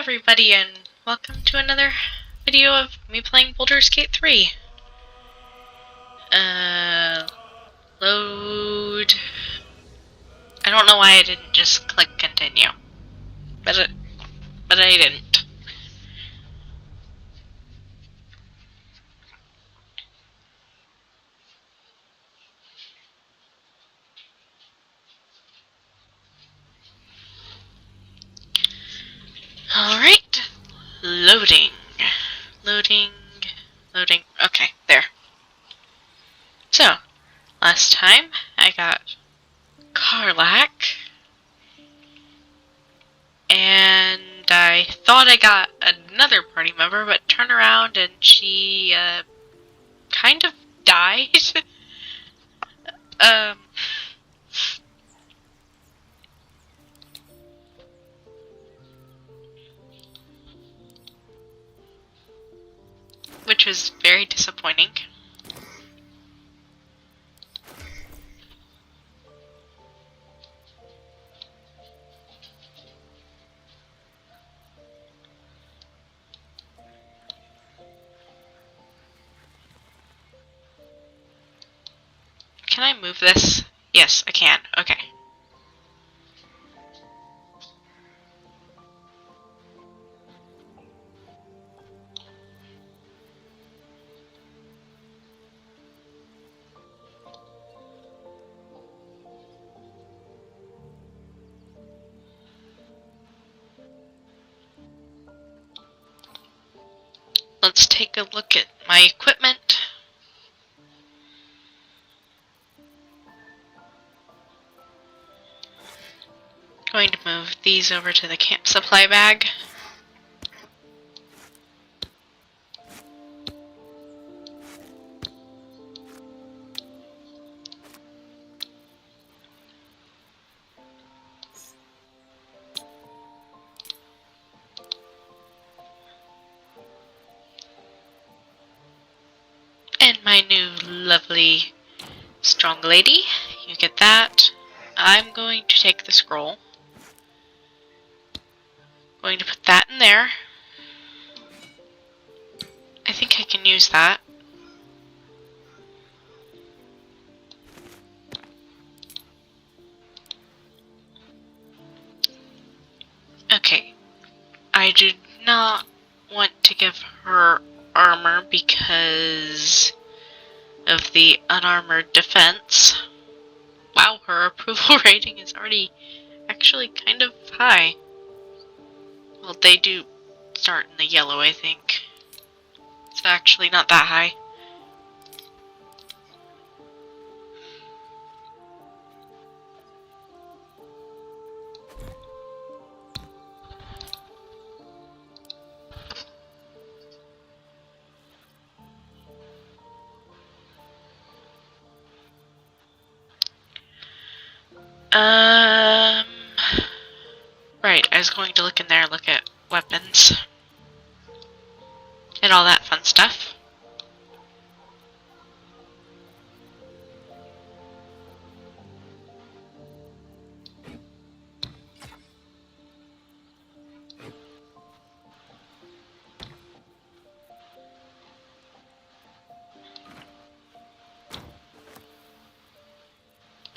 everybody, and welcome to another video of me playing Baldur's Gate 3. Load... I don't know why I didn't just click continue. But I didn't. Alright. Loading. Loading. Okay, there. So, last time I got Karlak. And I thought I got another party member, but turned around and she, kind of died. Which was very disappointing. Can I move this? Yes, I can. Okay. Let's take a look at my equipment. Going to move these over to the camp supply bag. And my new lovely strong lady. You get that. I'm going to take the scroll. Going to put that in there. I think I can use that. Okay. I do not want to give her armor because of the unarmored defense. Wow, her approval rating is already actually kind of high. Well, they do start in the yellow, I think. It's actually not that high. Right, I was going to look in there, look at weapons. And all that fun stuff.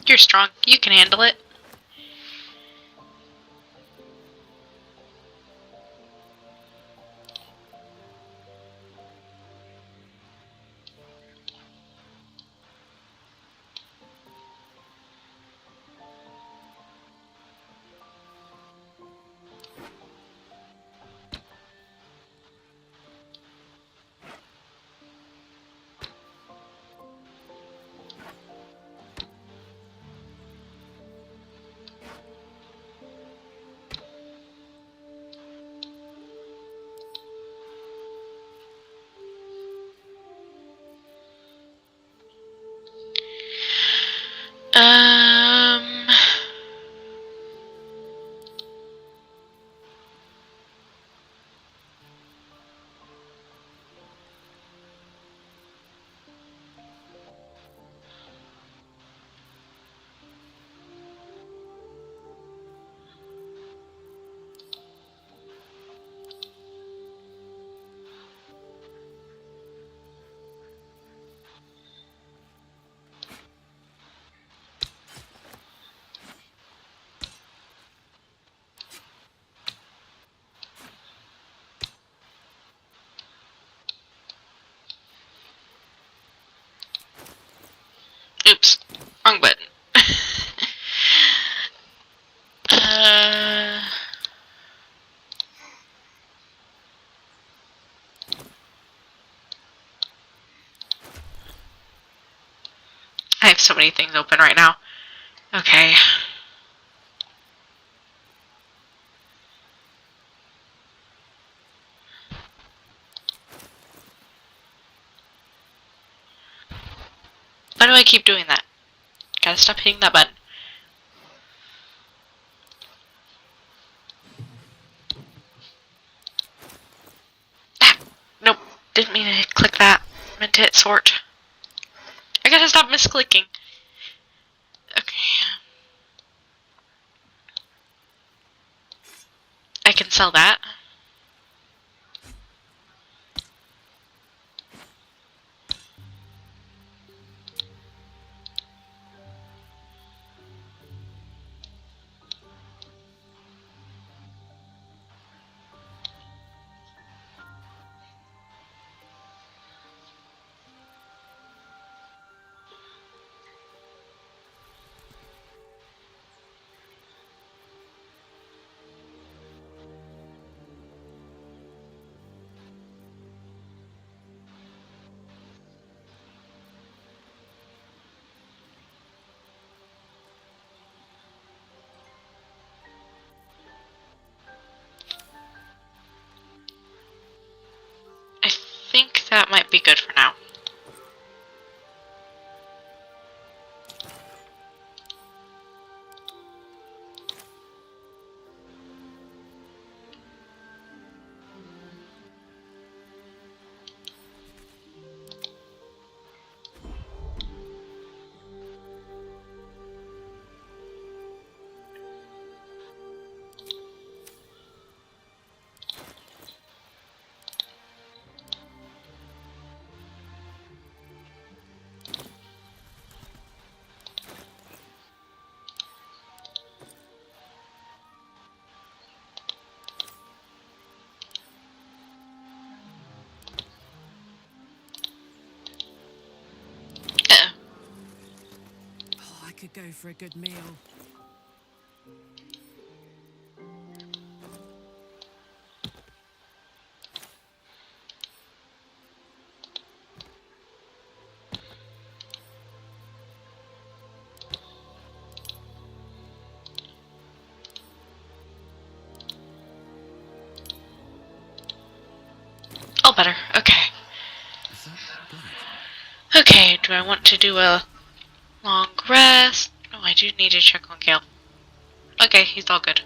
You're strong, you can handle it. have so many things open right now. Okay. Why do I keep doing that? Gotta stop hitting that button. Ah! Nope. Didn't mean to click that. Meant to hit sort. I gotta stop misclicking. Okay. I can sell that. I think that might be good for now. I could go for a good meal. All better. Okay. Okay, do I want to do a long rest? No, I do need to check on Gale. Okay, he's all good.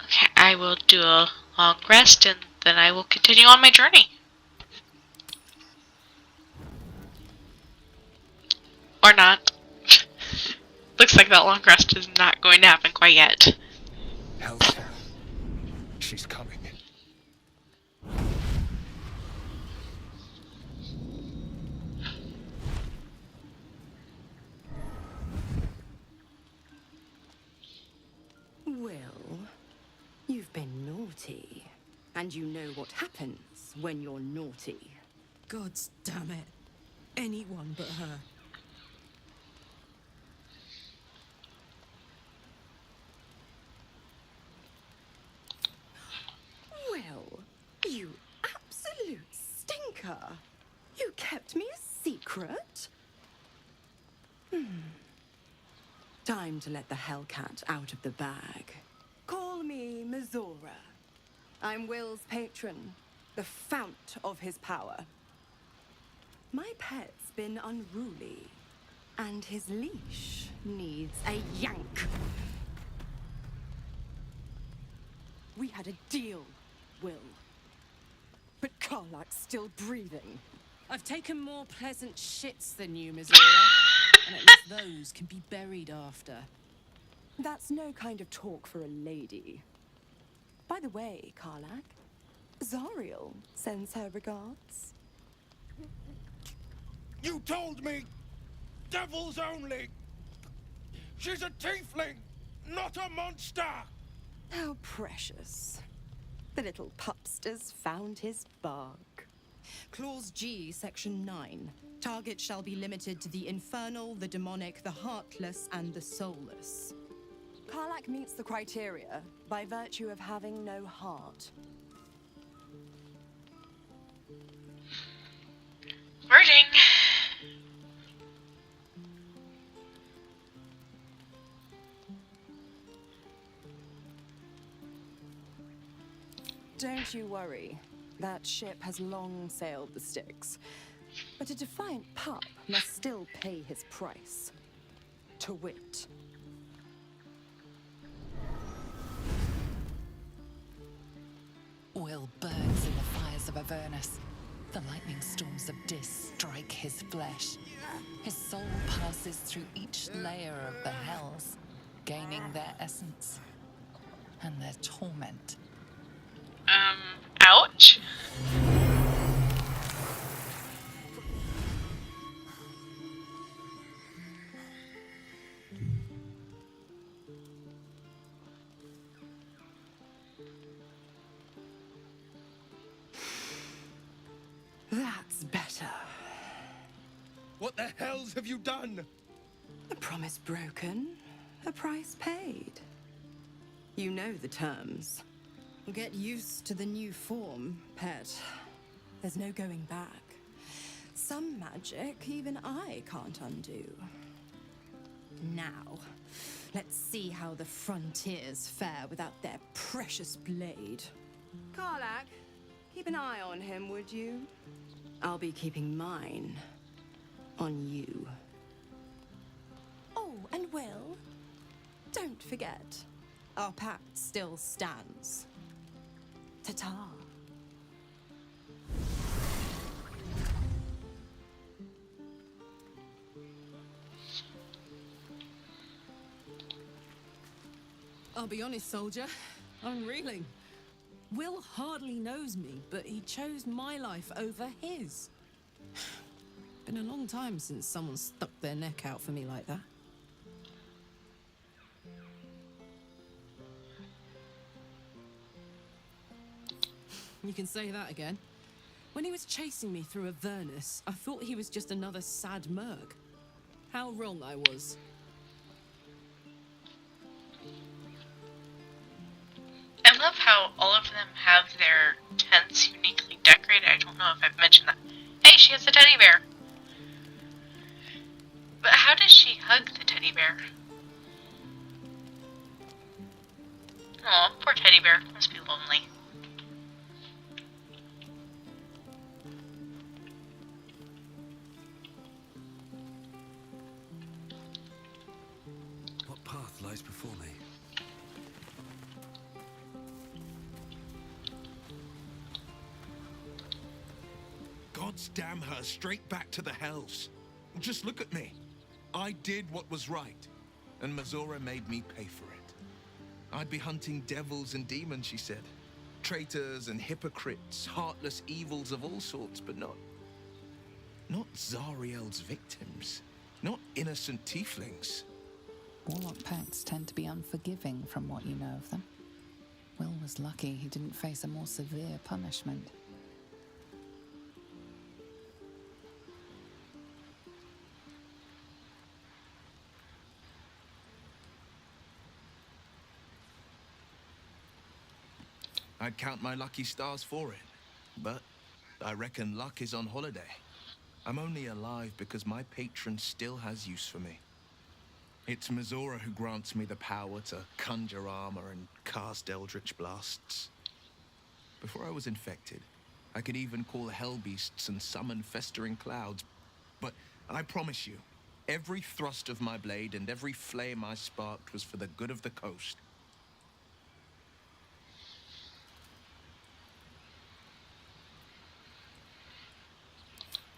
Okay, I will do a long rest and then I will continue on my journey. Or not. Looks like that long rest is not going to happen quite yet. Elsa, she's coming. Will, you've been naughty. And you know what happens when you're naughty. Gods damn it. Anyone but her. Will, you absolute stinker. You kept me a secret? Time to let the Hellcat out of the bag. Call me Mizora. I'm Will's patron, the fount of his power. My pet's been unruly, and his leash needs a yank. We had a deal, Will. But Karlak's still breathing. I've taken more pleasant shits than you, Mizora. And at least those can be buried after. That's no kind of talk for a lady. By the way, Karlak, Zariel sends her regards. You told me! Devils only! She's a tiefling, not a monster! How precious. The little pupster's found his bark. Clause G, Section 9. Target shall be limited to the infernal, the demonic, the heartless, and the soulless. Karlak meets the criteria by virtue of having no heart. Birdie! Don't you worry. That ship has long sailed the Styx. But a defiant pup must still pay his price. To wit. Will burns in the fires of Avernus. The lightning storms of Dis strike his flesh. His soul passes through each layer of the hells, gaining their essence and their torment. Ouch. That's better. What the hells have you done? A promise broken, a price paid. You know the terms. Get used to the new form, pet. There's no going back. Some magic even I can't undo. Now, let's see how the frontiers fare without their precious blade. Karlak, keep an eye on him, would you? I'll be keeping mine on you. Oh, and Will, don't forget, our pact still stands. Ta-ta. I'll be honest, soldier. I'm reeling. Will hardly knows me, but he chose my life over his. Been a long time since someone stuck their neck out for me like that. You can say that again. When he was chasing me through Avernus, I thought he was just another sad merc. How wrong I was. I love how all of them have their tents uniquely decorated. I don't know if I've mentioned that. Hey, she has a teddy bear. But how does she hug the teddy bear? Aw, poor teddy bear. Must be lonely. What path lies before me? Gods damn her, straight back to the hells. Just look at me. I did what was right, and Mazora made me pay for it. I'd be hunting devils and demons, she said. Traitors and hypocrites, heartless evils of all sorts, but not Zariel's victims. Not innocent tieflings. Warlock pacts tend to be unforgiving from what you know of them. Will was lucky he didn't face a more severe punishment. I'd count my lucky stars for it, but I reckon luck is on holiday. I'm only alive because my patron still has use for me. It's Mazora who grants me the power to conjure armor and cast eldritch blasts. Before I was infected, I could even call hell beasts and summon festering clouds. But I promise you, every thrust of my blade and every flame I sparked was for the good of the coast.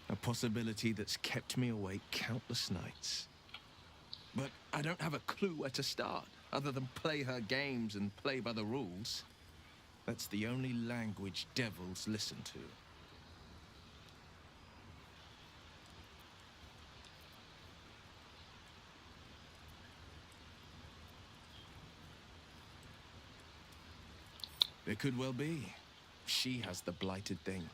A possibility that's kept me awake countless nights. But I don't have a clue where to start, other than play her games and play by the rules. That's the only language devils listen to. It could well be. She has the blighted thing.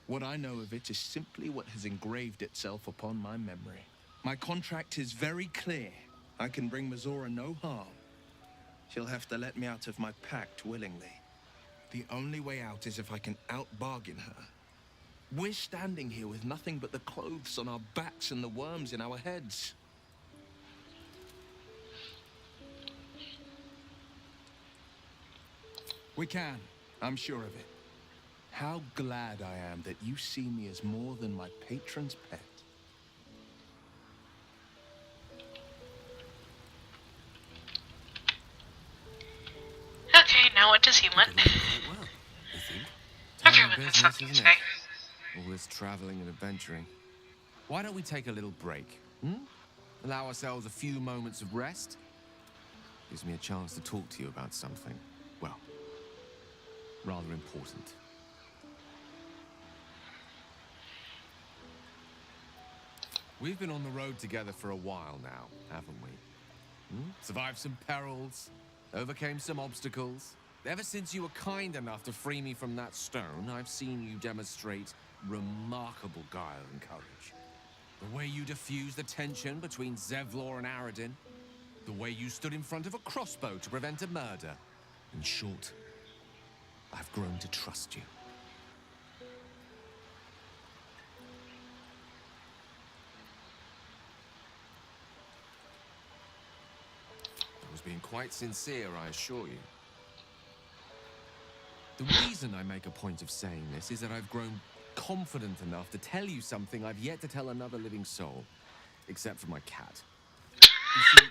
What I know of it is simply what has engraved itself upon my memory. My contract is very clear. I can bring Mazora no harm. She'll have to let me out of my pact willingly. The only way out is if I can out-bargain her. We're standing here with nothing but the clothes on our backs and the worms in our heads. We can. I'm sure of it. How glad I am that you see me as more than my patron's pet. Okay, now what does he want? Quite well, I think. Everyone Tiring has business, something to isn't say. it? All this traveling and adventuring. Why don't we take a little break? Allow ourselves a few moments of rest? Gives me a chance to talk to you about something, well, rather important. We've been on the road together for a while now, haven't we? Survived some perils, overcame some obstacles. Ever since you were kind enough to free me from that stone, I've seen you demonstrate remarkable guile and courage. The way you diffused the tension between Zevlor and Aradin. The way you stood in front of a crossbow to prevent a murder. In short, I've grown to trust you. I was being quite sincere, I assure you. The reason I make a point of saying this is that I've grown confident enough to tell you something I've yet to tell another living soul, except for my cat. You see,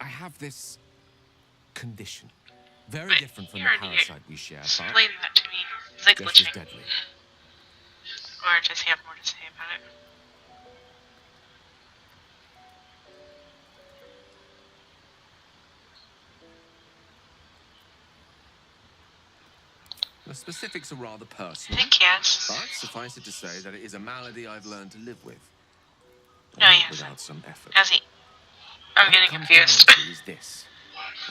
I have this condition. Very But different from you the already parasite we share, but explain that to me. It's like just as glitching. deadly. Or does he have more to say about it? The specifics are rather I personal, think yes. but suffice it to say that it is a malady I've learned to live with. No, Not he hasn't. without some effort. Has he? I'm What it getting comes confused. down to is this.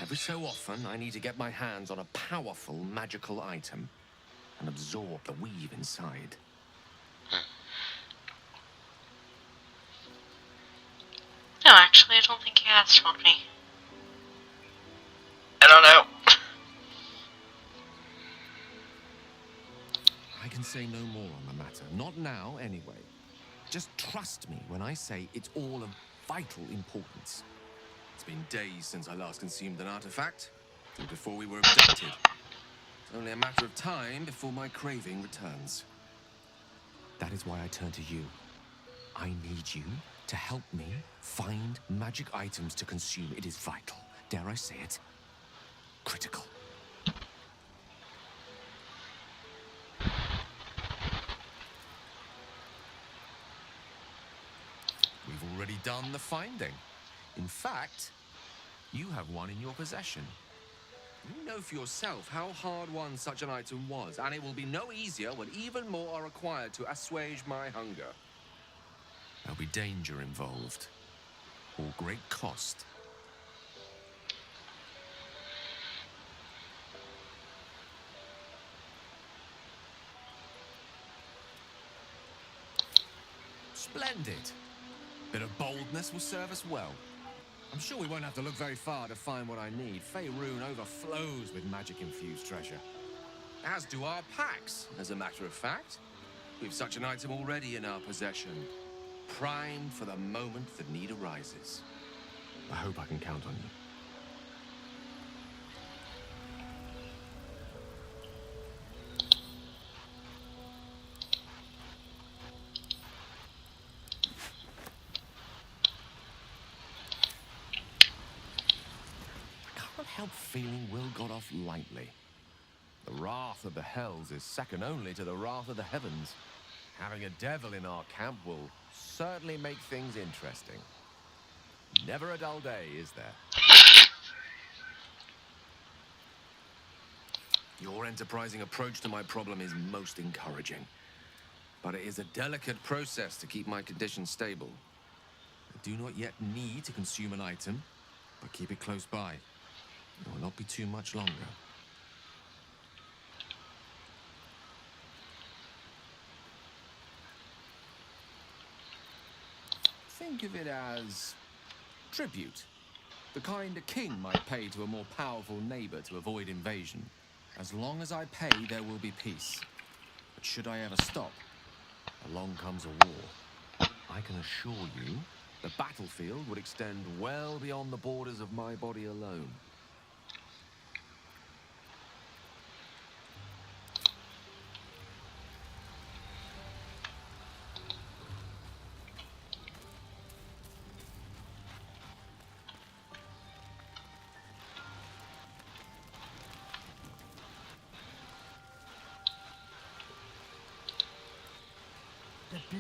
Every so often, I need to get my hands on a powerful magical item and absorb the weave inside. No, actually, I don't think he has told me. I don't know. I can say no more on the matter. Not now, anyway. Just trust me when I say it's all of vital importance. It's been days since I last consumed an artifact, and before we were abducted. It's only a matter of time before my craving returns. That is why I turn to you. I need you to help me find magic items to consume. It is vital. Dare I say it? Critical. We've already done the finding. In fact, you have one in your possession. You know for yourself how hard won such an item was, and it will be no easier when even more are required to assuage my hunger. There'll be danger involved, or great cost. Splendid. Bit of boldness will serve us well. I'm sure we won't have to look very far to find what I need. Faerun overflows with magic-infused treasure. As do our packs, as a matter of fact. We've such an item already in our possession. Primed for the moment the need arises. I hope I can count on you. I can't help feeling Will got off lightly. The wrath of the hells is second only to the wrath of the heavens. Having a devil in our camp will certainly make things interesting. Never a dull day, is there? Your enterprising approach to my problem is most encouraging. But it is a delicate process to keep my condition stable. I do not yet need to consume an item, but keep it close by. It will not be too much longer. Think of it as tribute. The kind a king might pay to a more powerful neighbor to avoid invasion. As long as I pay, there will be peace. But should I ever stop, along comes a war. I can assure you, the battlefield would extend well beyond the borders of my body alone.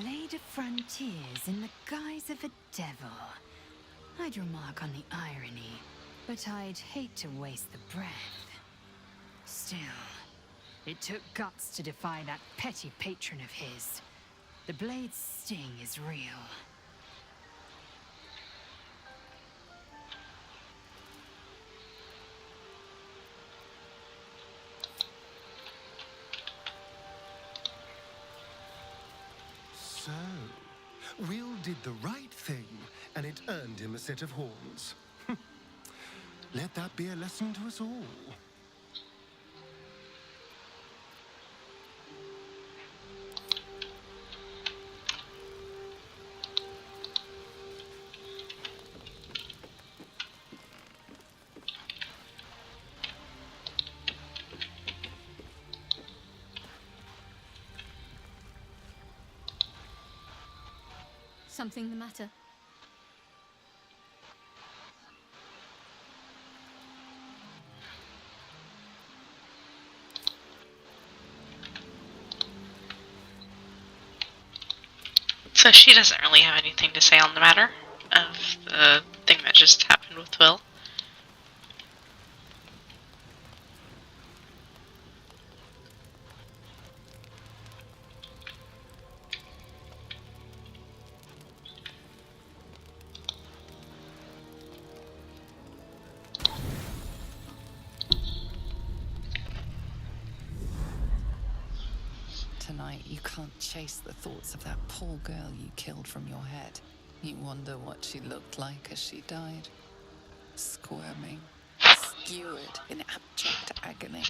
Blade of Frontiers in the guise of a devil. I'd remark on the irony, but I'd hate to waste the breath. Still, it took guts to defy that petty patron of his. The blade's sting is real. So, Will did the right thing, and it earned him a set of horns. Let that be a lesson to us all. Something the matter? So she doesn't really have anything to say on the matter of the thing that just happened with Will. Tonight, you can't chase the thoughts of that poor girl you killed from your head. You wonder what she looked like as she died. Squirming, skewered in abject agony.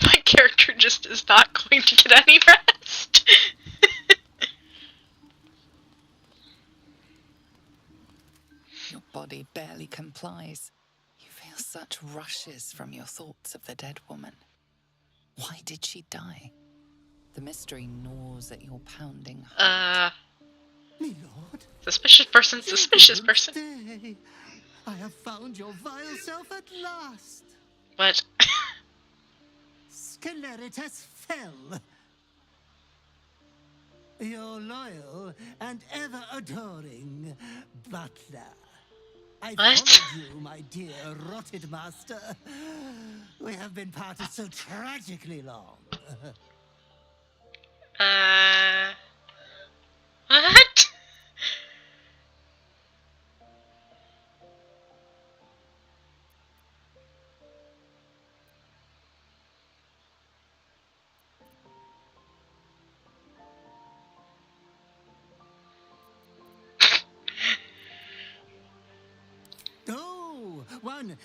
My character just is not going to get any rest. Your body barely complies. You feel such rushes from your thoughts of the dead woman. Why did she die? The mystery gnaws at your pounding heart. Me lord, Suspicious person, suspicious person. Stay. I have found your vile self at last. What? Sceleritas fell. Your loyal and ever adoring butler. I What? followed you, my dear rotted master. We have been parted so tragically long. What? Oh, one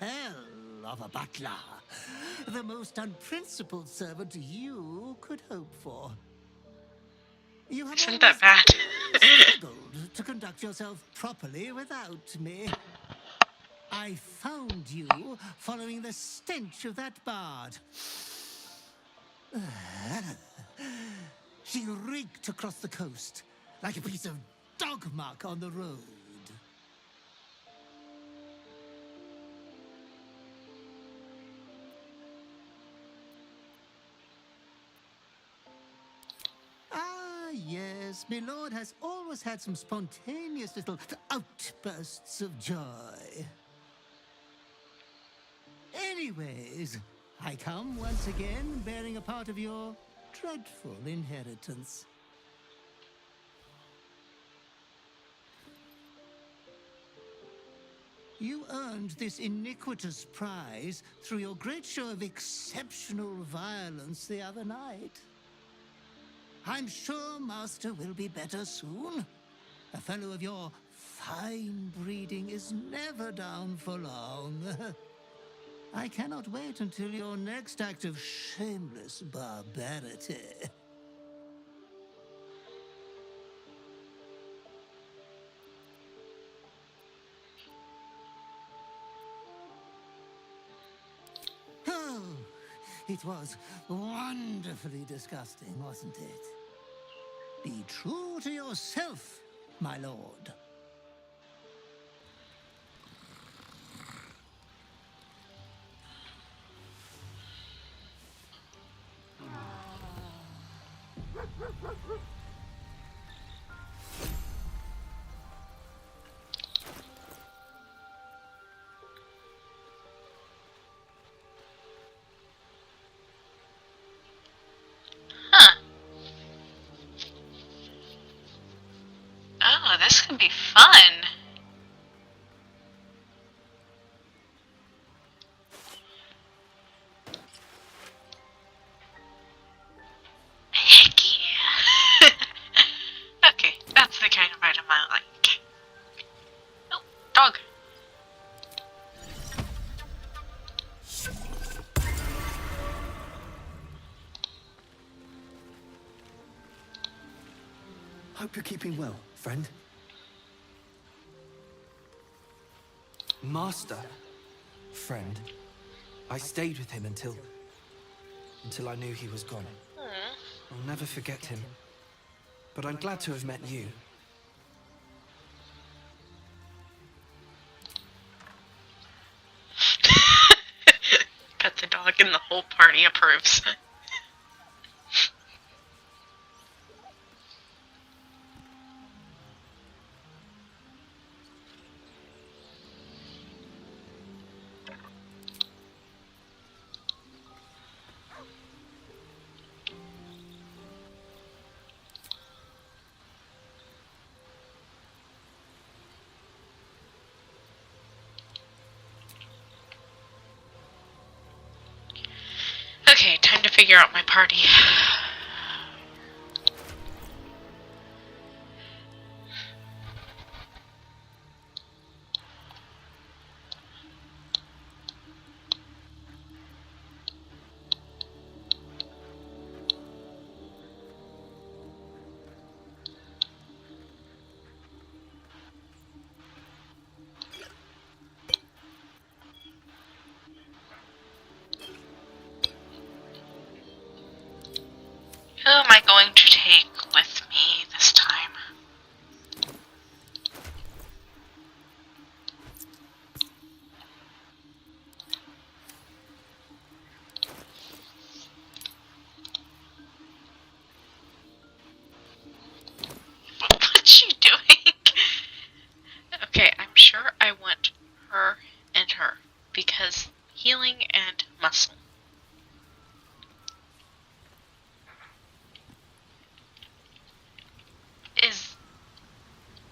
hell of a butler. The most unprincipled servant you could hope for. You have Isn't that always bad? struggled to conduct yourself properly without me. I found you following the stench of that bard. She reeked across the coast like a piece of dog muck on the road. Ah, yes, my lord has always had some spontaneous little outbursts of joy. Anyways, I come once again bearing a part of your dreadful inheritance. You earned this iniquitous prize through your great show of exceptional violence the other night. I'm sure Master will be better soon. A fellow of your fine breeding is never down for long. I cannot wait until your next act of shameless barbarity. Oh, it was wonderfully disgusting, wasn't it? Be be true to yourself, my lord. Huh. Oh, this could be fun. Heck yeah. Okay, that's the kind of item I like. Oh, dog. Hope you're keeping well, friend. Master? Friend. I stayed with him until I knew he was gone. I'll never forget him. But I'm glad to have met you. Pet the dog and the whole party approves. Okay, time to figure out my party. Who am I going to take with me this time? What's she doing? Okay, I'm sure I want her and her, because healing and muscle.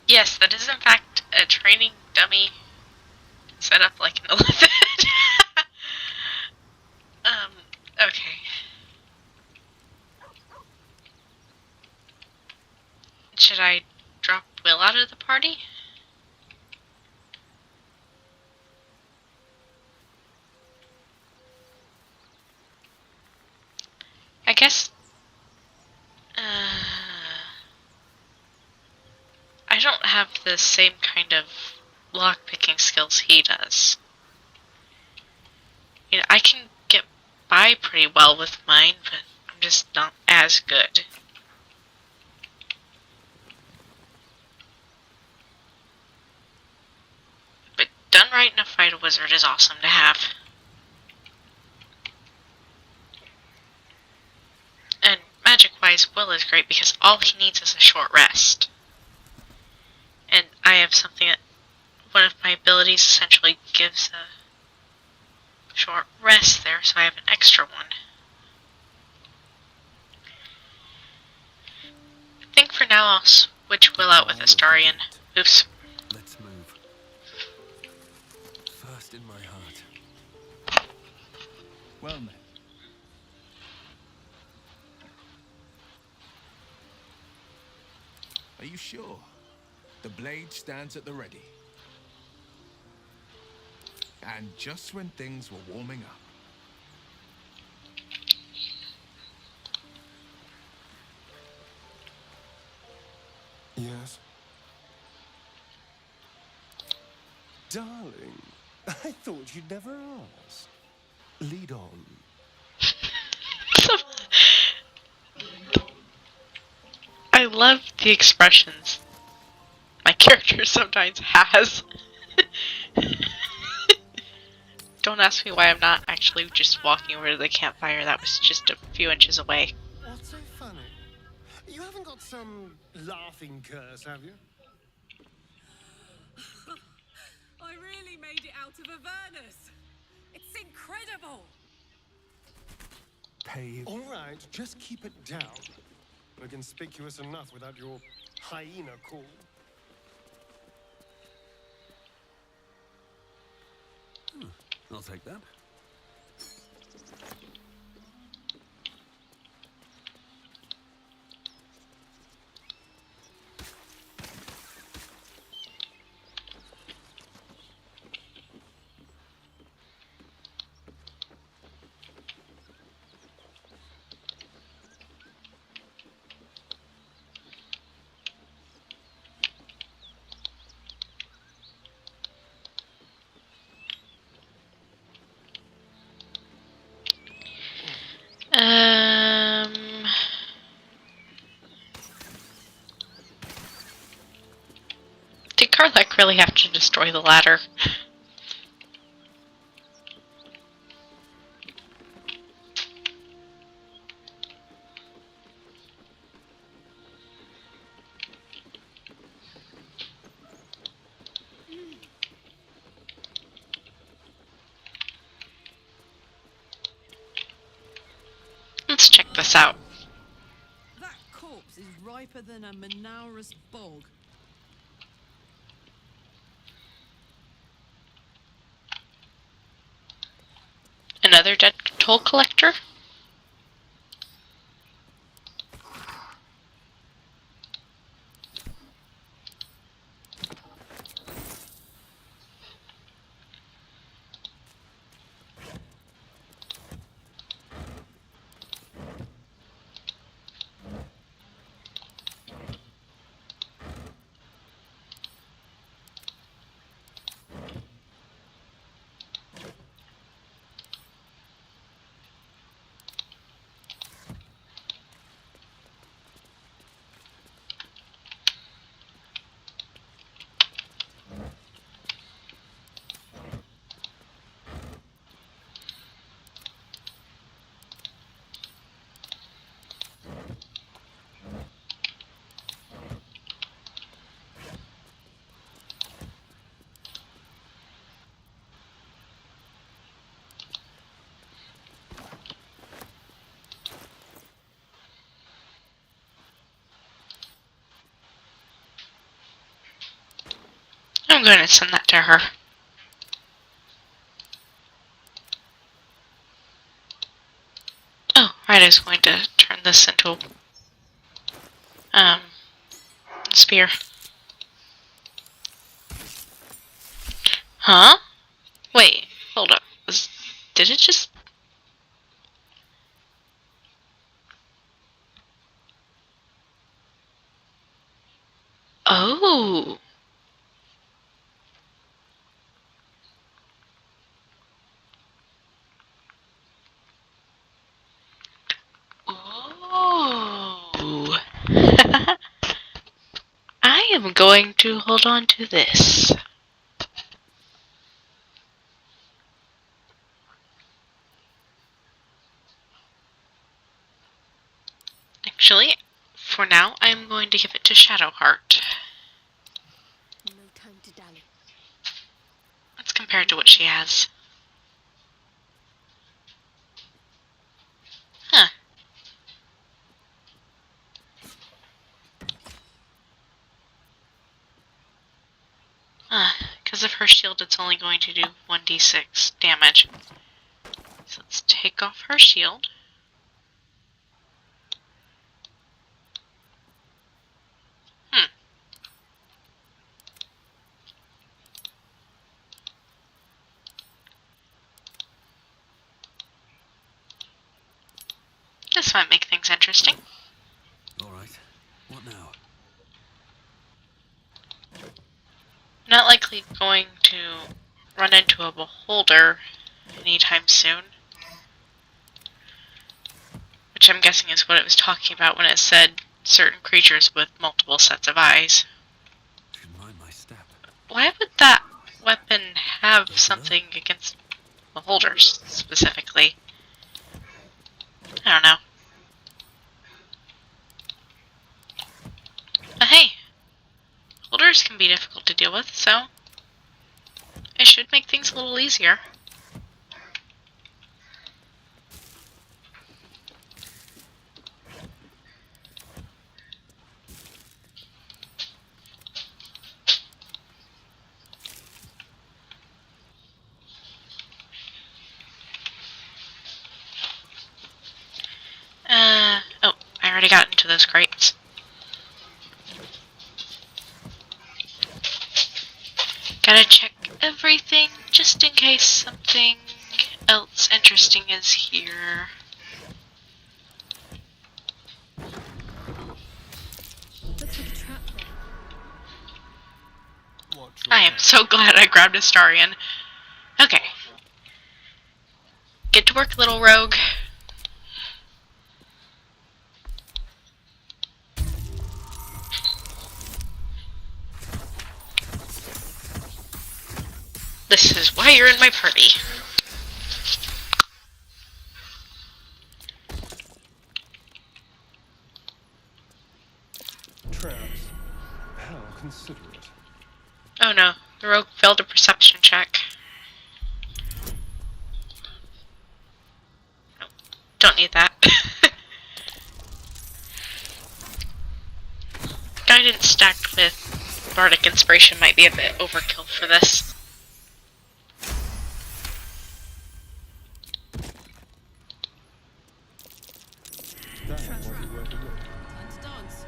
Yes, that is in fact a training dummy set up like an elephant. Okay. Should I drop Will out of the party? I guess... I don't have the same kind of lockpicking skills he does. You know, I can get by pretty well with mine, but I'm just not as good. But done right in a fight, a wizard is awesome to have. And magic-wise, Will is great because all he needs is a short rest. And I have something that one of my abilities essentially gives a short rest there, so I have an extra one. I think for now I'll switch Will out with Astarion. Oops. Let's move. First in my heart. Well met. Are you sure? The blade stands at the ready. And just when things were warming up. Yes? Darling, I thought you'd never ask. Lead on. I I love the expressions my character sometimes has. Don't ask me why I'm not actually just walking over to the campfire. That was just a few inches away. What's so funny? You haven't got some laughing curse, have you? I really made it out of Avernus. It's incredible. Pave. All right, just keep it down. We're conspicuous enough without your hyena call. I'll take that. Did Karlach really have to destroy the ladder? Let's check this out. That corpse is riper than a Manaurus bog. Another dead toll collector? I'm going to send that to her. Oh, right, I was going to turn this into a spear. Huh? Wait, hold up. Did it just... Oh! Oh! I am going to hold on to this. Actually, for now, I'm going to give it to Shadowheart. No time to dally. Let's compare it to what she has. Huh. Because of her shield, it's only going to do 1d6 damage. So let's take off her shield. This might make things interesting. Alright. What now? Not likely going to run into a beholder anytime soon. Which I'm guessing is what it was talking about when it said certain creatures with multiple sets of eyes. Should mind my step. Why would that weapon have something against beholders specifically? I don't know. But hey, beholders can be difficult to deal with, so it should make things a little easier. Oh, I already got into those crates. Gotta check everything just in case something else interesting is here. Looks like a trap there. I am so glad I grabbed Astarion. Okay. Get to work, little rogue. This is why you're in my party. Traps. How considerate. Oh no, the rogue failed a perception check. Oh, don't need that. Guidance stacked with Bardic Inspiration might be a bit overkill for this. That wasn't worth a look. Time to dance.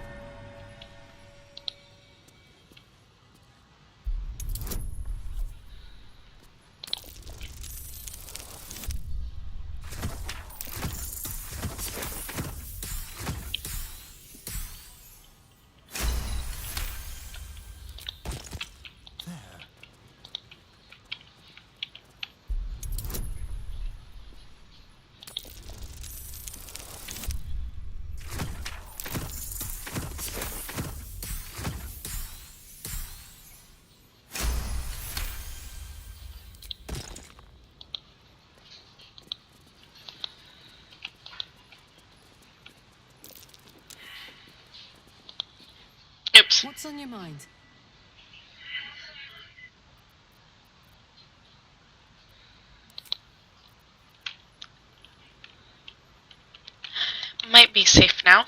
Oops. What's on your mind? Might be safe now.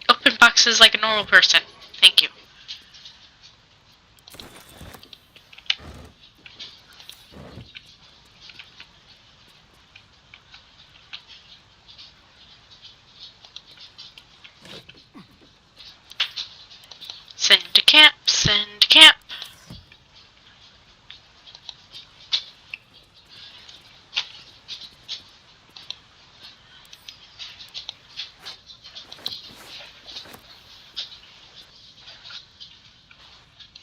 Open boxes like a normal person. Thank you. Send to camp, send to camp.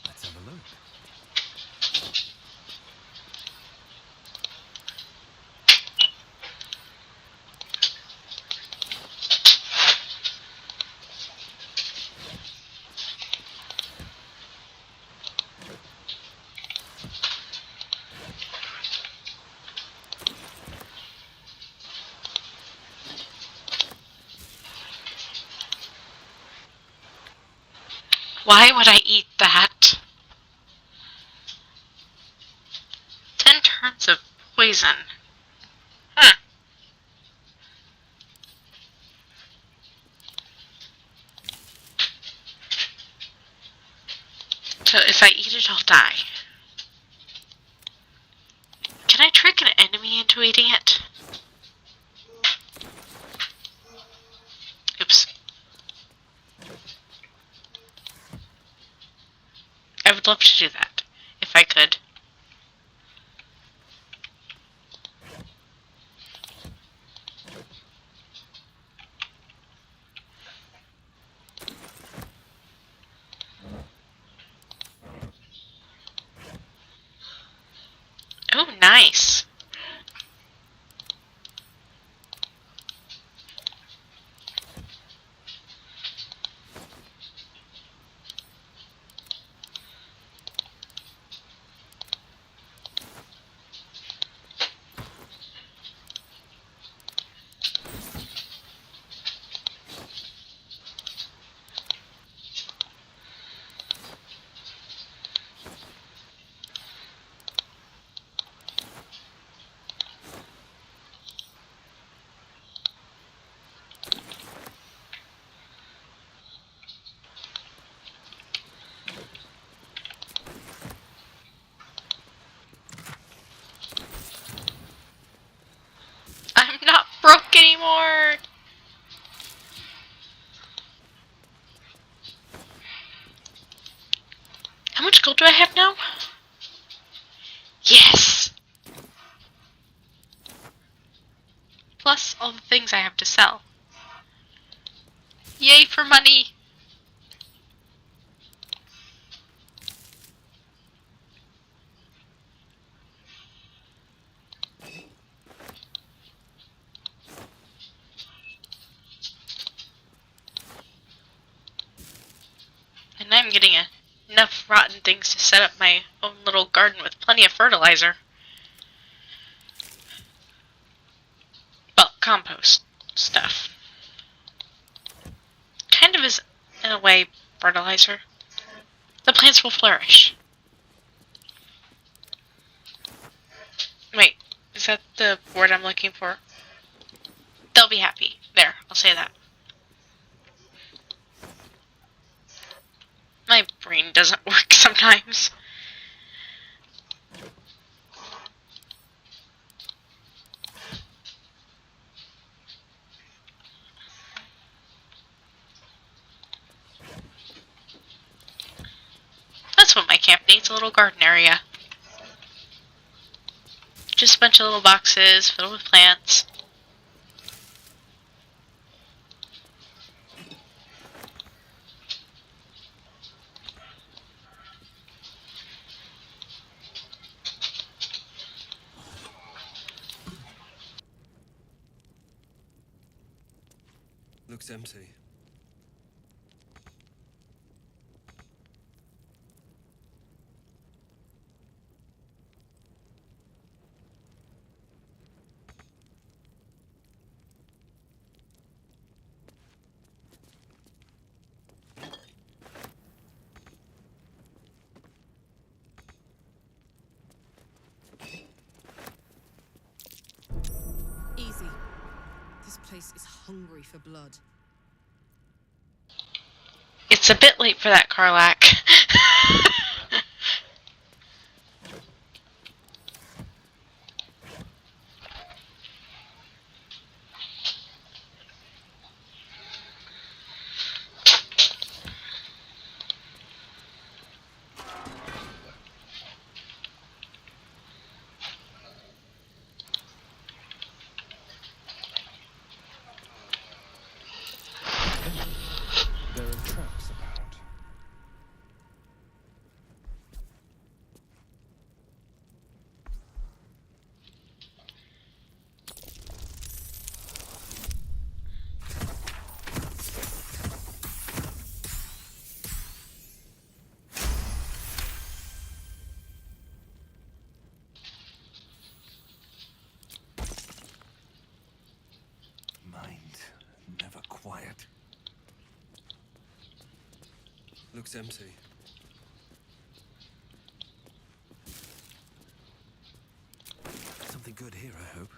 Let's have a look. Why would I eat that? 10 turns of poison. So if I eat it, I'll die. Can I trick an enemy into eating it? Oops. I would love to do that, if I could. nice. I'm not broke anymore! How much gold do I have now? Yes! Plus all the things I have to sell. Yay for money! And I'm getting enough rotten things to set up my own little garden with plenty of fertilizer. Well, compost stuff. Kind of is, in a way, fertilizer. The plants will flourish. Wait, is that the word I'm looking for? They'll be happy. There, I'll say that. My brain doesn't work sometimes. That's what my camp needs, a little garden area. Just a bunch of little boxes filled with plants. Looks empty. Easy. This place is hungry for blood. It's a bit late for that, Karlak. There are traps about. Mind never quiet. Looks empty. Something good here, I hope.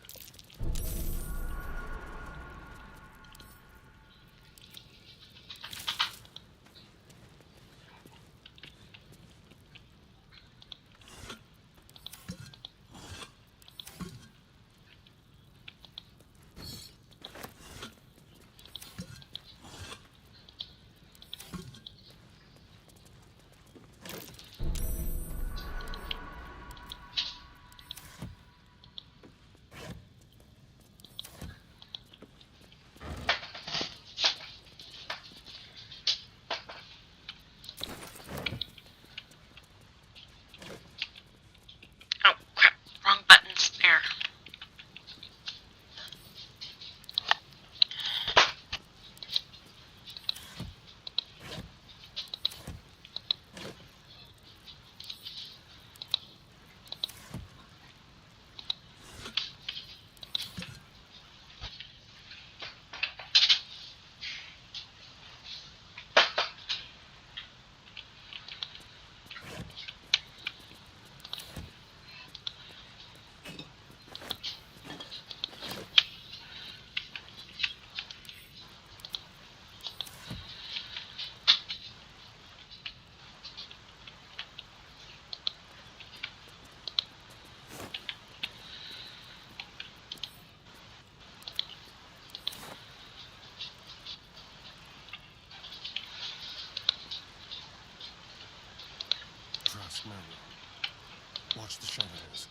masked man. Watch the shadows.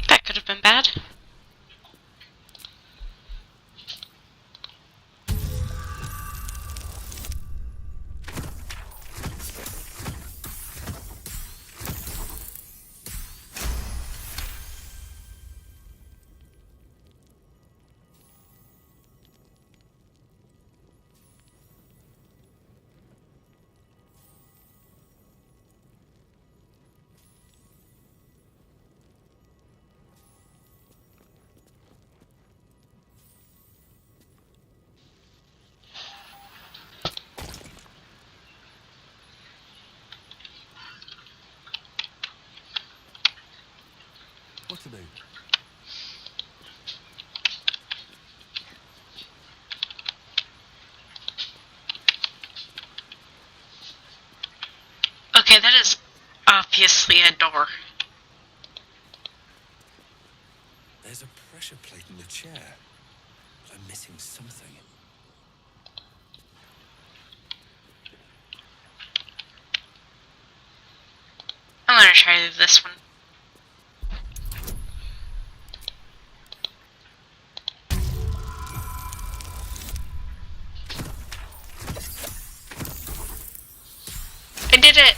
That could have been bad. What to do? Okay, that is obviously a door. There's a pressure plate in the chair, but I'm missing something. I'm gonna try this one. I did it!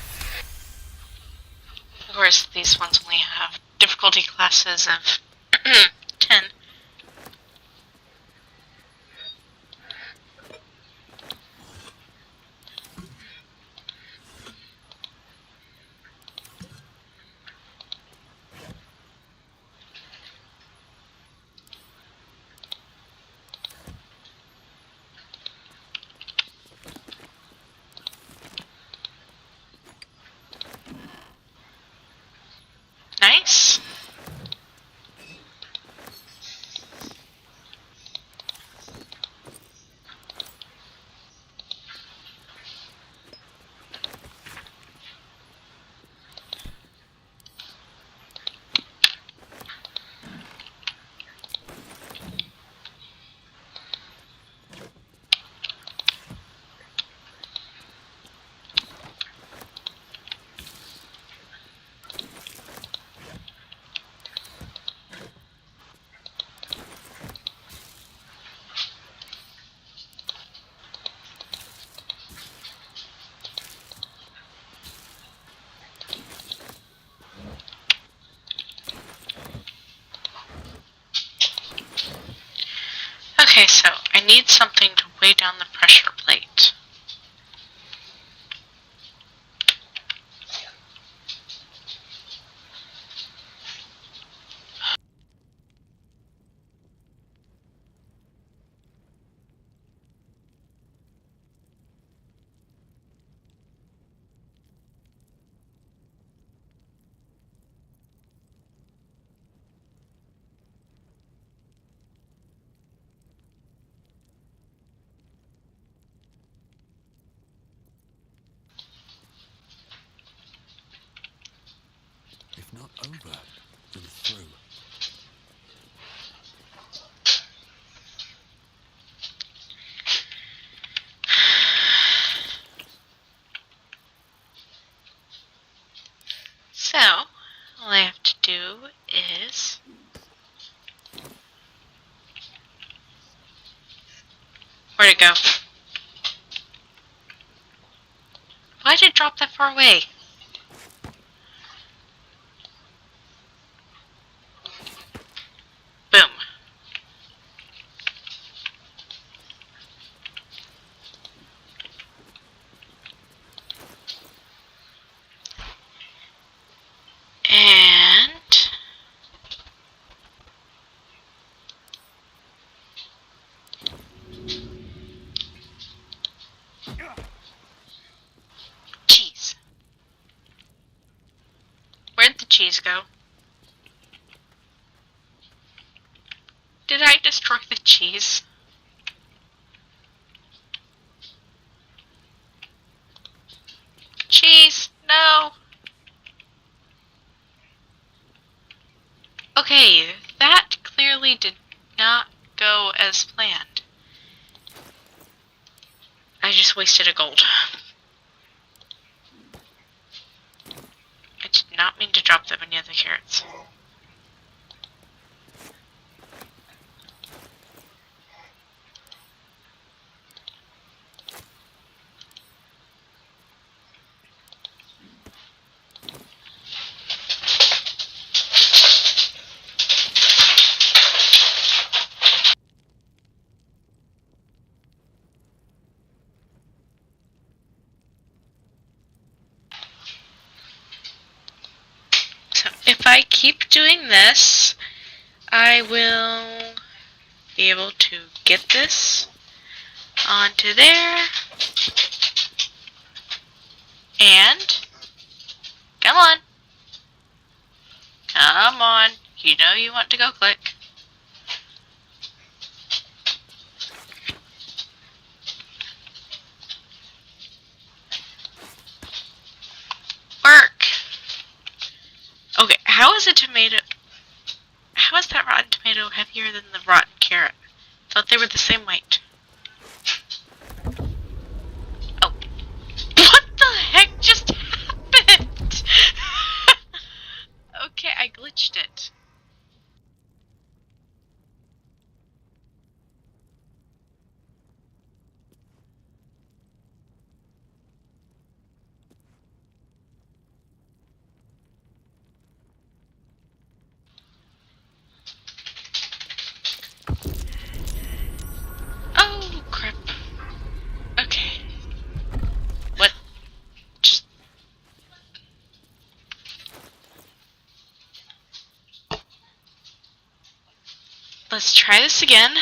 Of course, these ones only have difficulty classes of 10. Nice. Okay, so I need something to weigh down the pressure plate. If not over, then through. So, all I have to do is... Where'd it go? Why did it drop that far away? Boom. And... cheese. Where'd the cheese go? Did I destroy the cheese? Cheese! No! Okay, that clearly did not go as planned. I just wasted a gold. not mean to drop that many other carrots. So if I keep doing this, I will be able to get this onto there. And come on. Come on. You know you want to go click. Work. Okay, how is a tomato... How is that rotten tomato heavier than the rotten carrot? I thought they were the same weight. Oh. What the heck just happened? Okay, I glitched it. Oh, crap. Okay. What? Just... Let's try this again.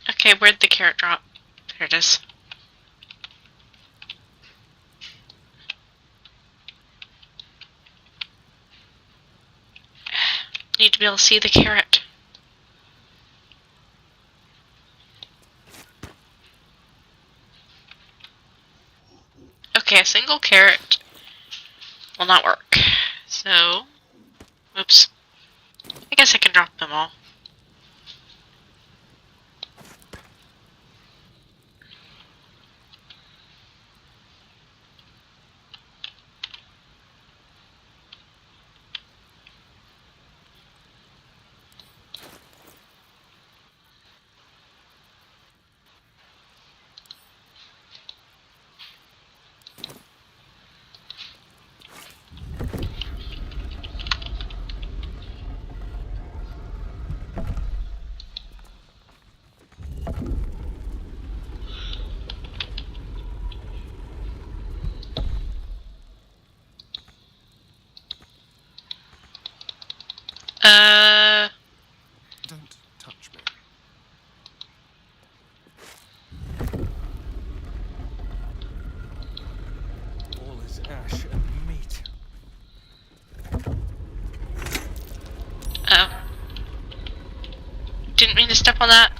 Okay, where'd the carrot drop? There it is. Need to be able to see the carrot. Okay, a single carrot will not work. So, oops. I guess I can drop them all. Don't touch me. All is ash and meat. Oh. Didn't mean to step on that.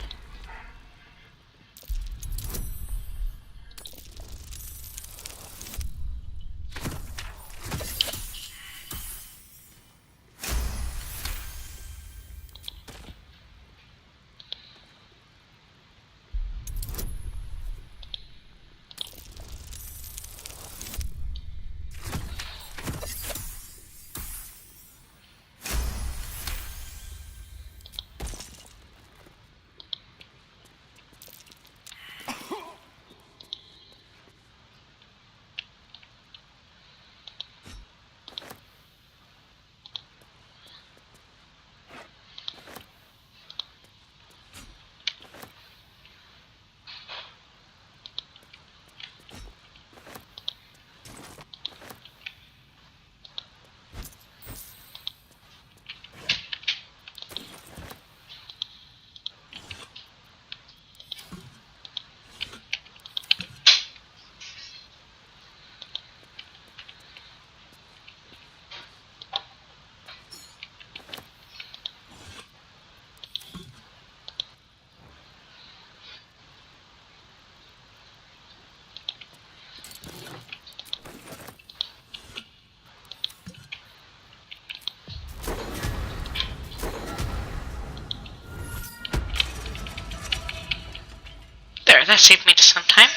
that saved me some time.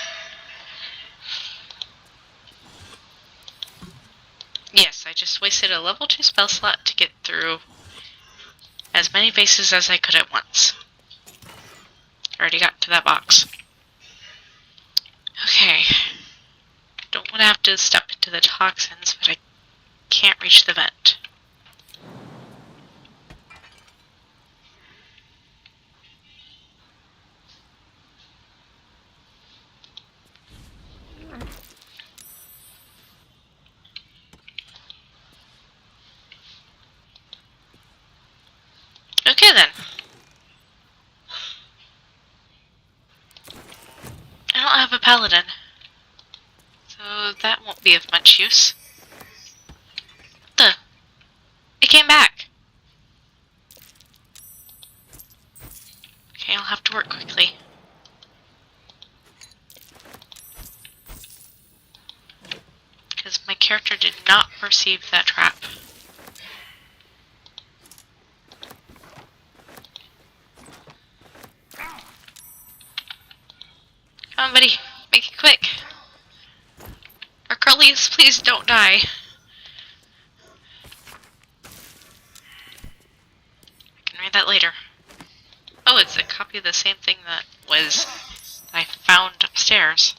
Yes, I just wasted a level 2 spell slot to get through as many bases as I could at once. Already got to that box. Okay. Don't want to have to step into the toxins, but I can't reach the vent. Okay then. I don't have a paladin, so that won't be of much use. It came back! Okay, I'll have to work quickly. Because my character did not perceive that trap. Come on, buddy. Make it quick. Arcolius, please don't die. I can read that later. Oh, it's a copy of the same thing that I found upstairs.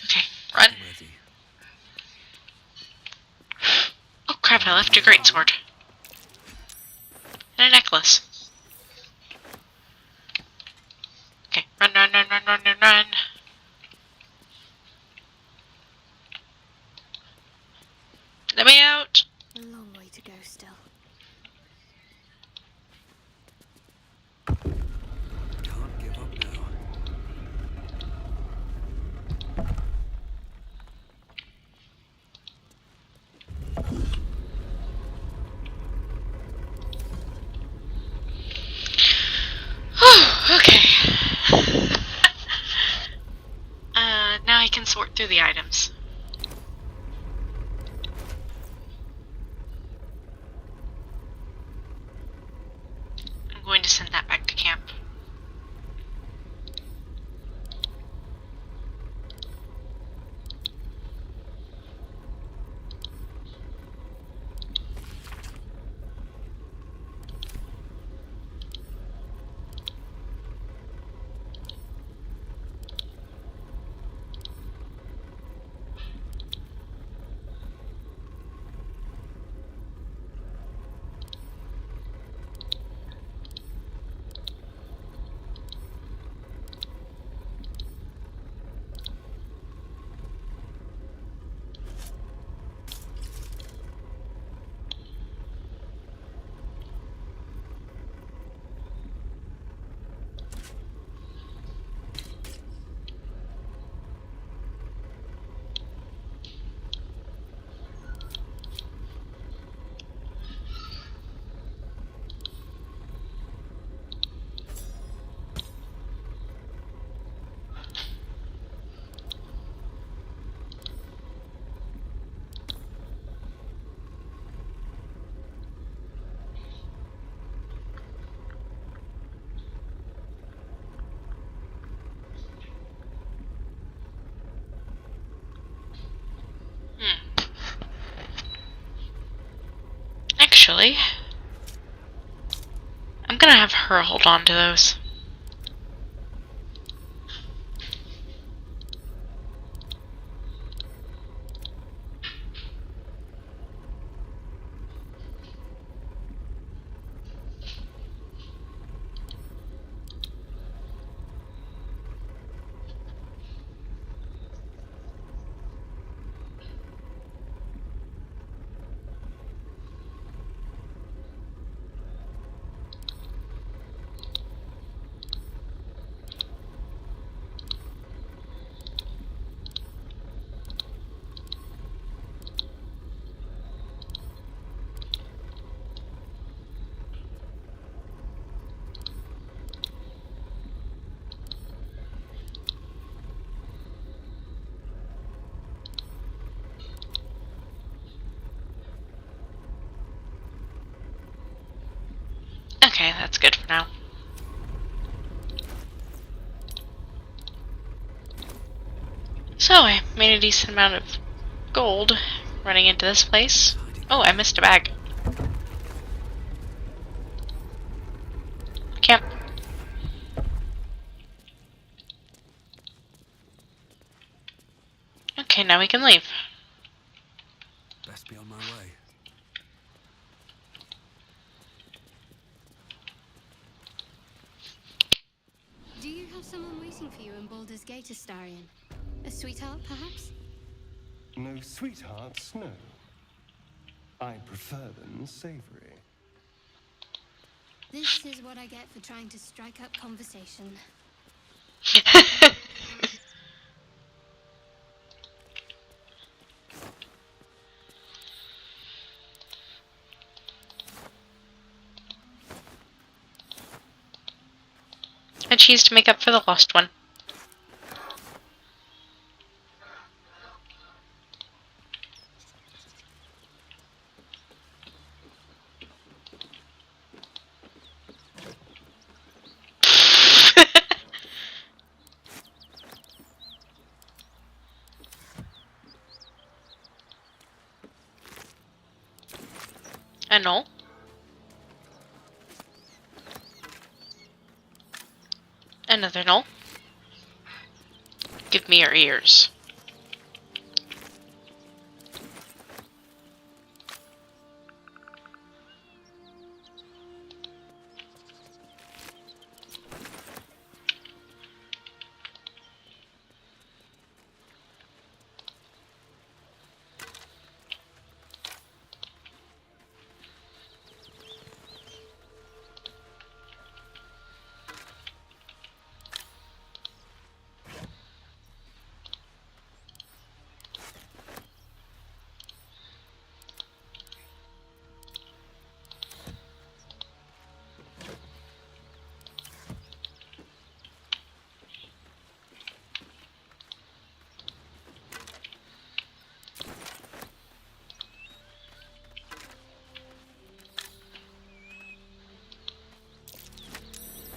Okay, run. Oh crap, I left a greatsword. And a necklace. Okay, run, run, run, run, run, run, run. Let me out! A long way to go still. Can't give up now. Okay. Now I can sort through the items. I'm going to send that back to camp. Actually, I'm gonna have her hold on to those. that's good for now. So I made a decent amount of gold running into this place. Oh, I missed a bag. Camp. Okay, now we can leave. Best be on my way. Do you have someone waiting for you in Baldur's Gate, Astarion? A sweetheart, perhaps? No sweethearts, no. I prefer them savory. This is what I get for trying to strike up conversation. A cheese to make up for the lost one. A null. Another null. Give me your ears.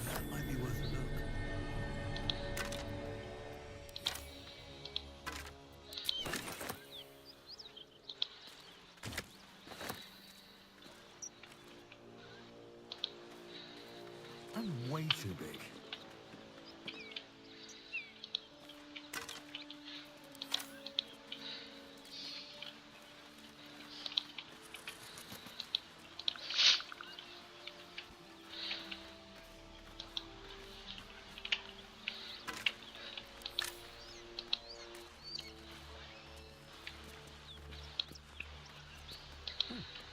That might be worth a look. I'm way too big.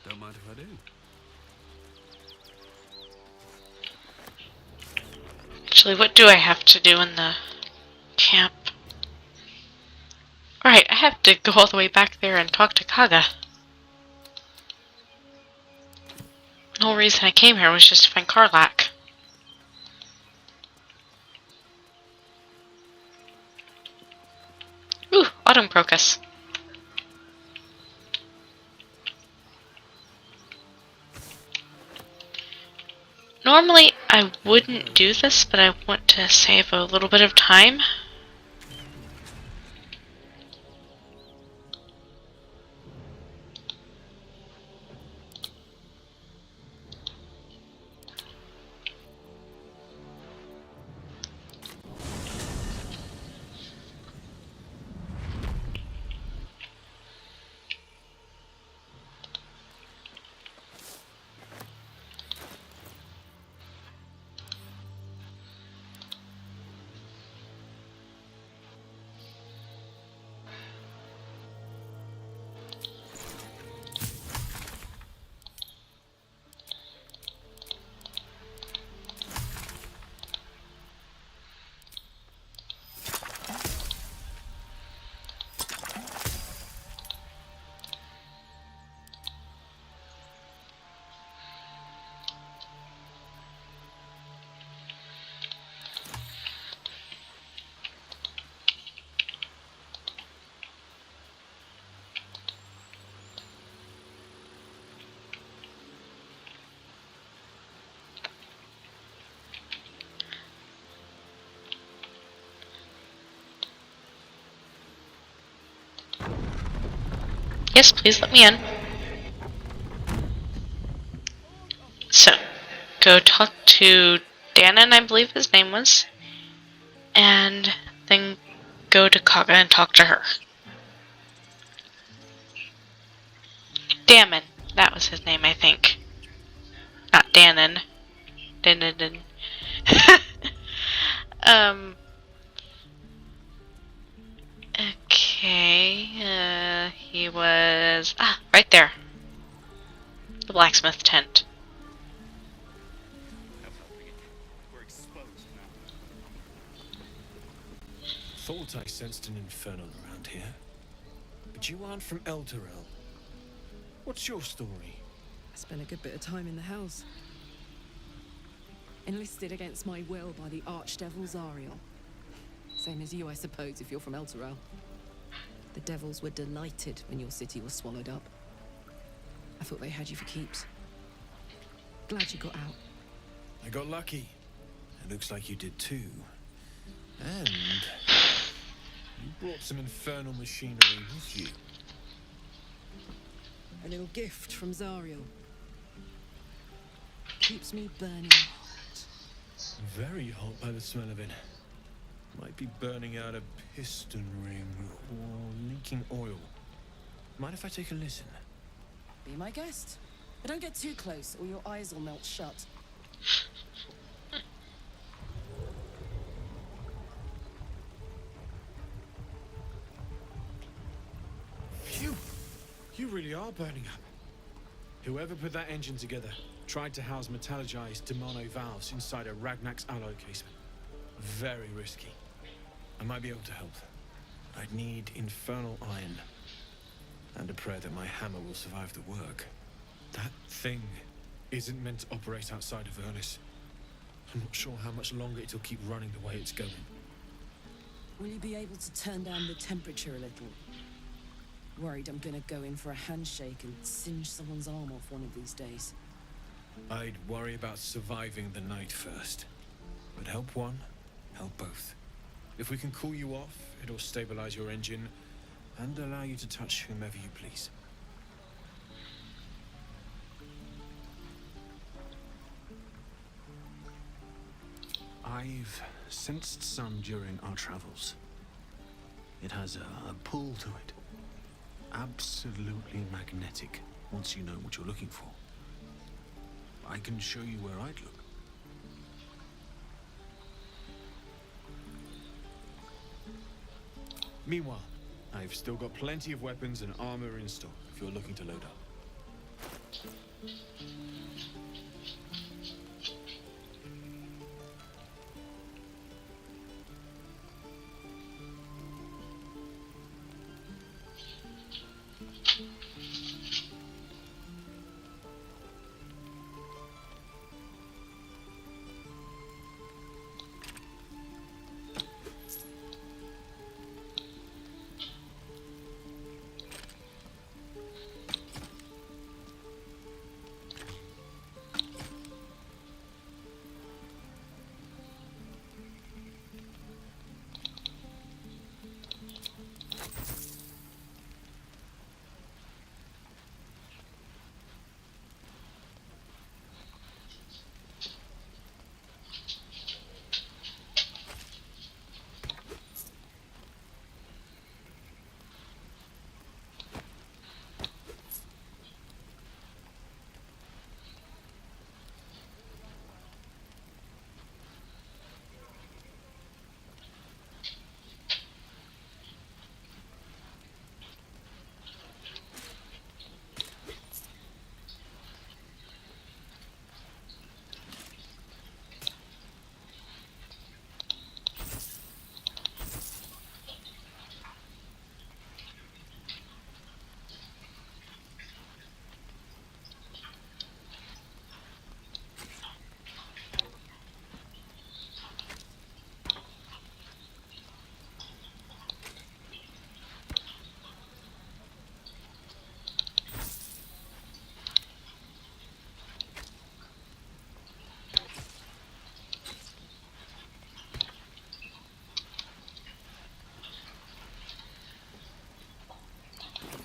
Don't mind if I do. Actually, what do I have to do in the camp? Right, I have to go all the way back there and talk to Kaga. The whole reason I came here was just to find Karlak. Ooh, Autumn Crocus. Normally, I wouldn't do this, but I want to save a little bit of time. Yes, please let me in. So, go talk to Danon, I believe his name was, and then go to Kaga and talk to her. Damon, that was his name, I think. Not Danon. Danon. Okay, he was... right there. The blacksmith tent. Thought I sensed an infernal around here. But you aren't from Elturel. What's your story? I spent a good bit of time in the Hells. Enlisted against my will by the Archdevil Zariel. Same as you, I suppose, if you're from Elturel. The devils were delighted when your city was swallowed up. I thought they had you for keeps. Glad you got out. I got lucky. It looks like you did too. And you brought some infernal machinery with you. A little gift from Zariel. Keeps me burning hot. Very hot by the smell of it. Might be burning out a piston ring or leaking oil. Mind if I take a listen? Be my guest. But don't get too close or your eyes will melt shut. Phew! You really are burning up. Whoever put that engine together tried to house metallurgized Demono valves inside a Ragnak's alloy casement. Very risky. I might be able to help. I'd need infernal iron. And a prayer that my hammer will survive the work. That thing isn't meant to operate outside of Ernest. I'm not sure how much longer it'll keep running the way it's going. Will you be able to turn down the temperature a little? Worried I'm gonna go in for a handshake and singe someone's arm off one of these days. I'd worry about surviving the night first. But help one, help both. If we can cool you off, it'll stabilize your engine and allow you to touch whomever you please. I've sensed some during our travels. It has a pull to it. Absolutely magnetic, once you know what you're looking for. I can show you where I'd look. Meanwhile, I've still got plenty of weapons and armor in stock if you're looking to load up.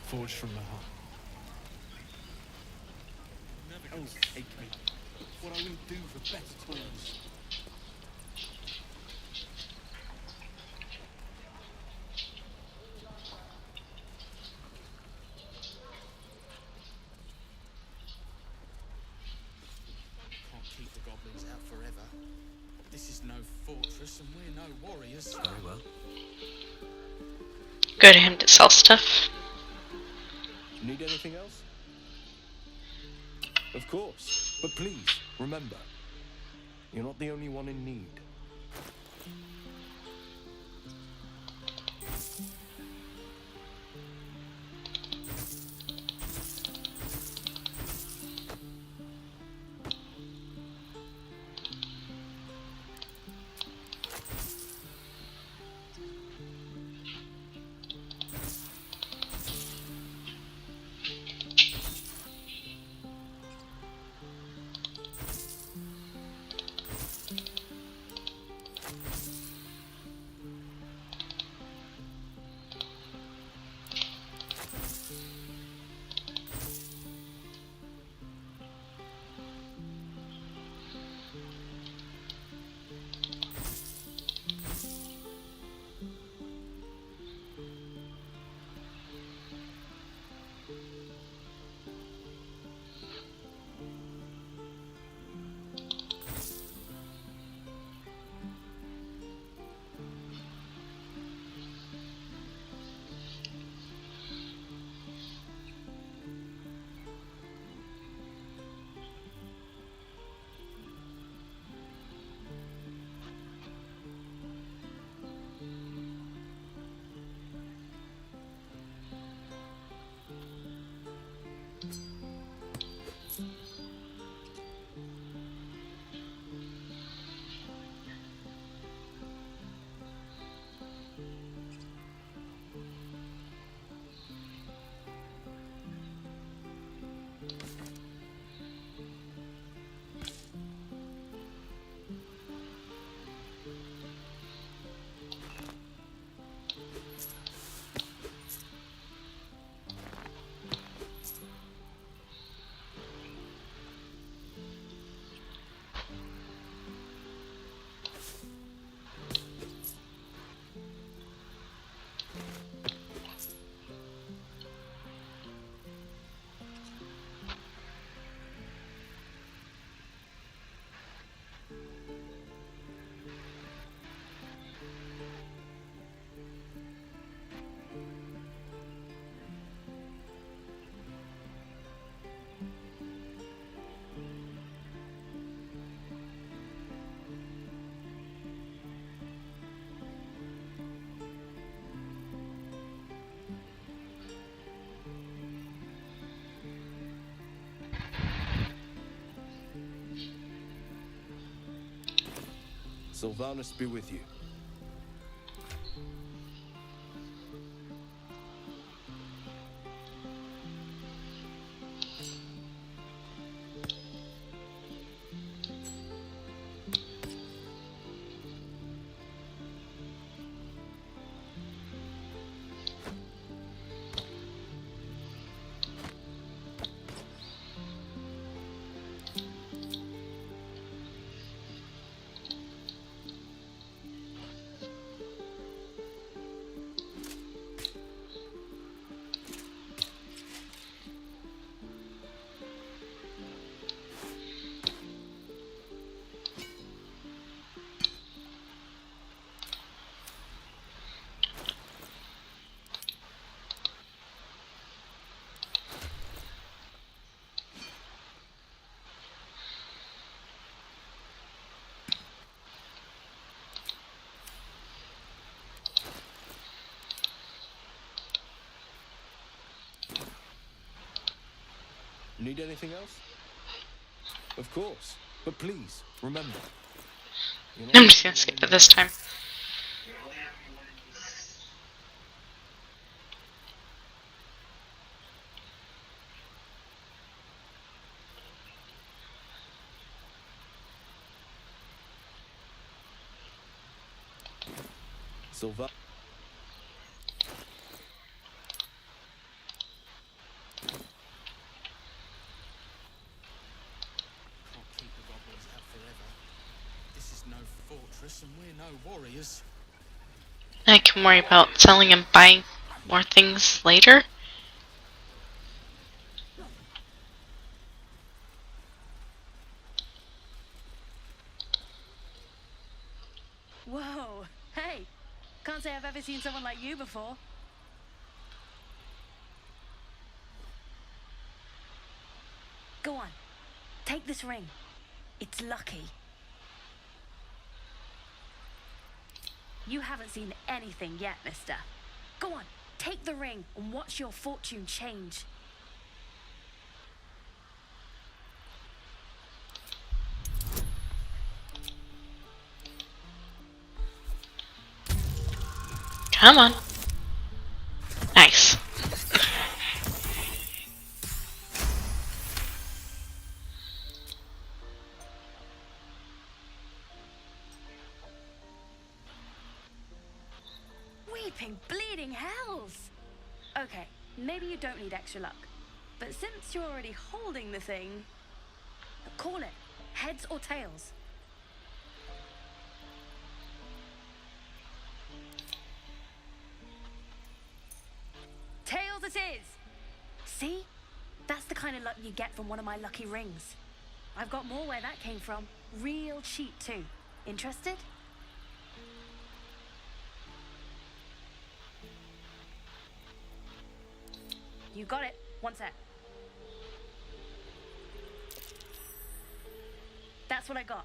forged from the heart. Never gonna take me. What I wouldn't do for better times. Can't keep the goblins out forever. This is no fortress and we're no warriors. Very well. Go to him to sell stuff. Need anything else? Of course. But please, remember, you're not the only one in need. Sylvanus be with you. Need anything else? Of course. But please, remember. I'm just gonna skip it this time. Sylva. no warriors. I can worry about selling and buying more things later. Whoa, hey, can't say I've ever seen someone like you before. Go on, take this ring. It's lucky. You haven't seen anything yet, mister. Go on, take the ring and watch your fortune change. Come on. Nice. Weeping, bleeding hells! Okay, maybe you don't need extra luck. But since you're already holding the thing, call it. Heads or tails? Tails it is! See? That's the kind of luck you get from one of my lucky rings. I've got more where that came from. Real cheap too. Interested? You got it. One sec. That's what I got.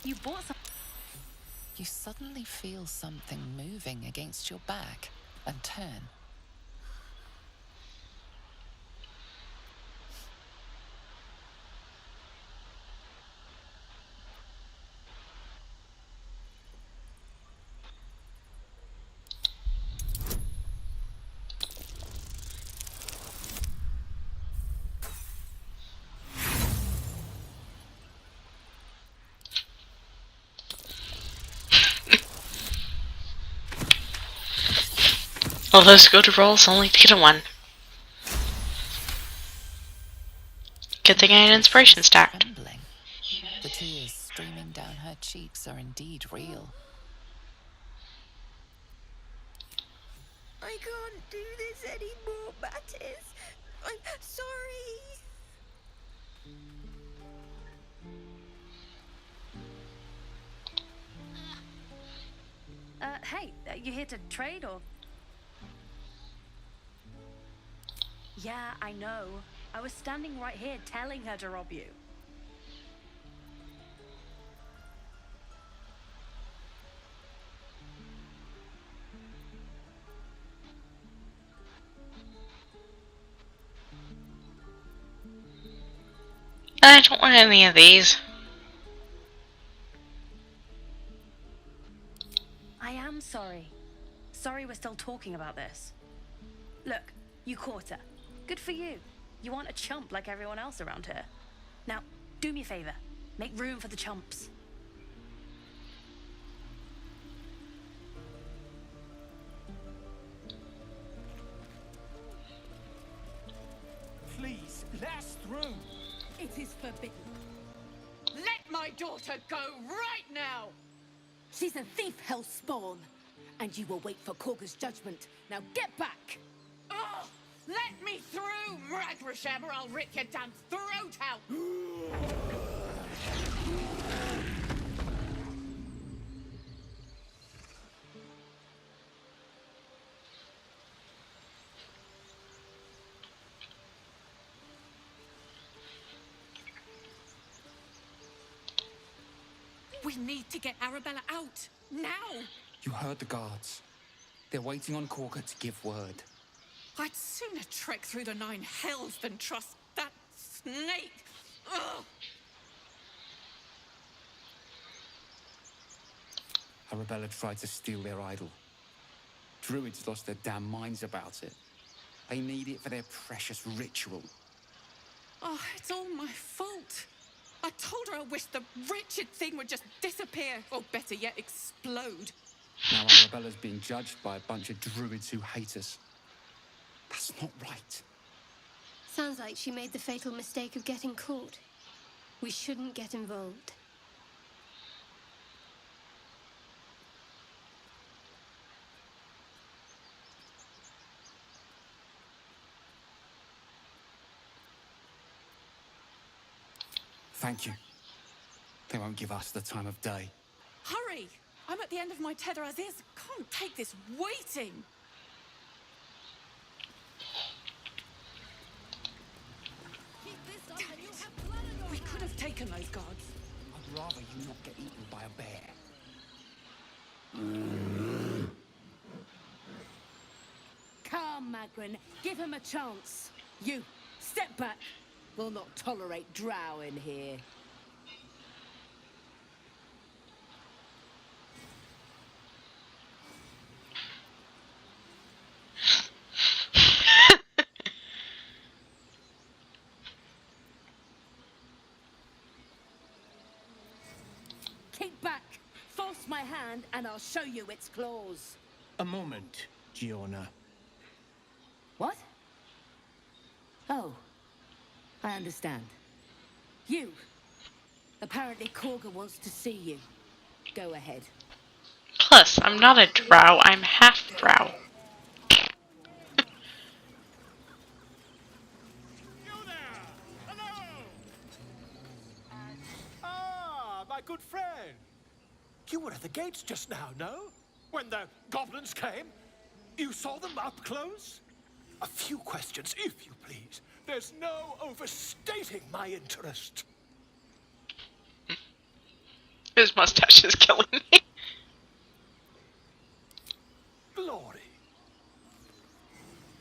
You bought some. You suddenly feel something moving against your back and turn. All those good rolls only to get a 1. Good thing I had inspiration stacked. Trembling. The tears streaming down her cheeks are indeed real. I can't do this anymore, Mattis. I'm sorry. Hey, you here to trade or? Yeah, I know. I was standing right here telling her to rob you. I don't want any of these. I am sorry. Sorry we're still talking about this. Look, you caught her. Good for you. You aren't a chump like everyone else around here. Now, do me a favor. Make room for the chumps. Please, let us through. It is forbidden. Let my daughter go right now! She's a thief, hellspawn. and you will wait for Korga's judgment. Now get back! Oh, let me through, Ragrasham, or I'll rip your damn throat out! We need to get Arabella out. Now! You heard the guards. They're waiting on Korga to give word. I'd sooner trek through the 9 hells than trust that snake. Ugh. Arabella tried to steal their idol. Druids lost their damn minds about it. They need it for their precious ritual. Oh, it's all my fault. I told her I wished the wretched thing would just disappear, or better yet, explode. Now Arabella's being judged by a bunch of druids who hate us. That's not right. Sounds like she made the fatal mistake of getting caught. We shouldn't get involved. Thank you. They won't give us the time of day. Hurry! I'm at the end of my tether as is. Can't take this waiting. We could have taken those guards. I'd rather you not get eaten by a bear. Calm, Magrin. Give him a chance. You, step back. We'll not tolerate drow in here. Keep back. Force my hand and I'll show you its claws. A moment, Giona. What? Oh, I understand. You. Apparently Korga wants to see you. Go ahead. Plus, I'm not a drow, I'm half drow. Ah, my good friend. You were at the gates just now, no? When the goblins came? You saw them up close? A few questions, if you please. There's no overstating my interest. His mustache is killing me. Glory.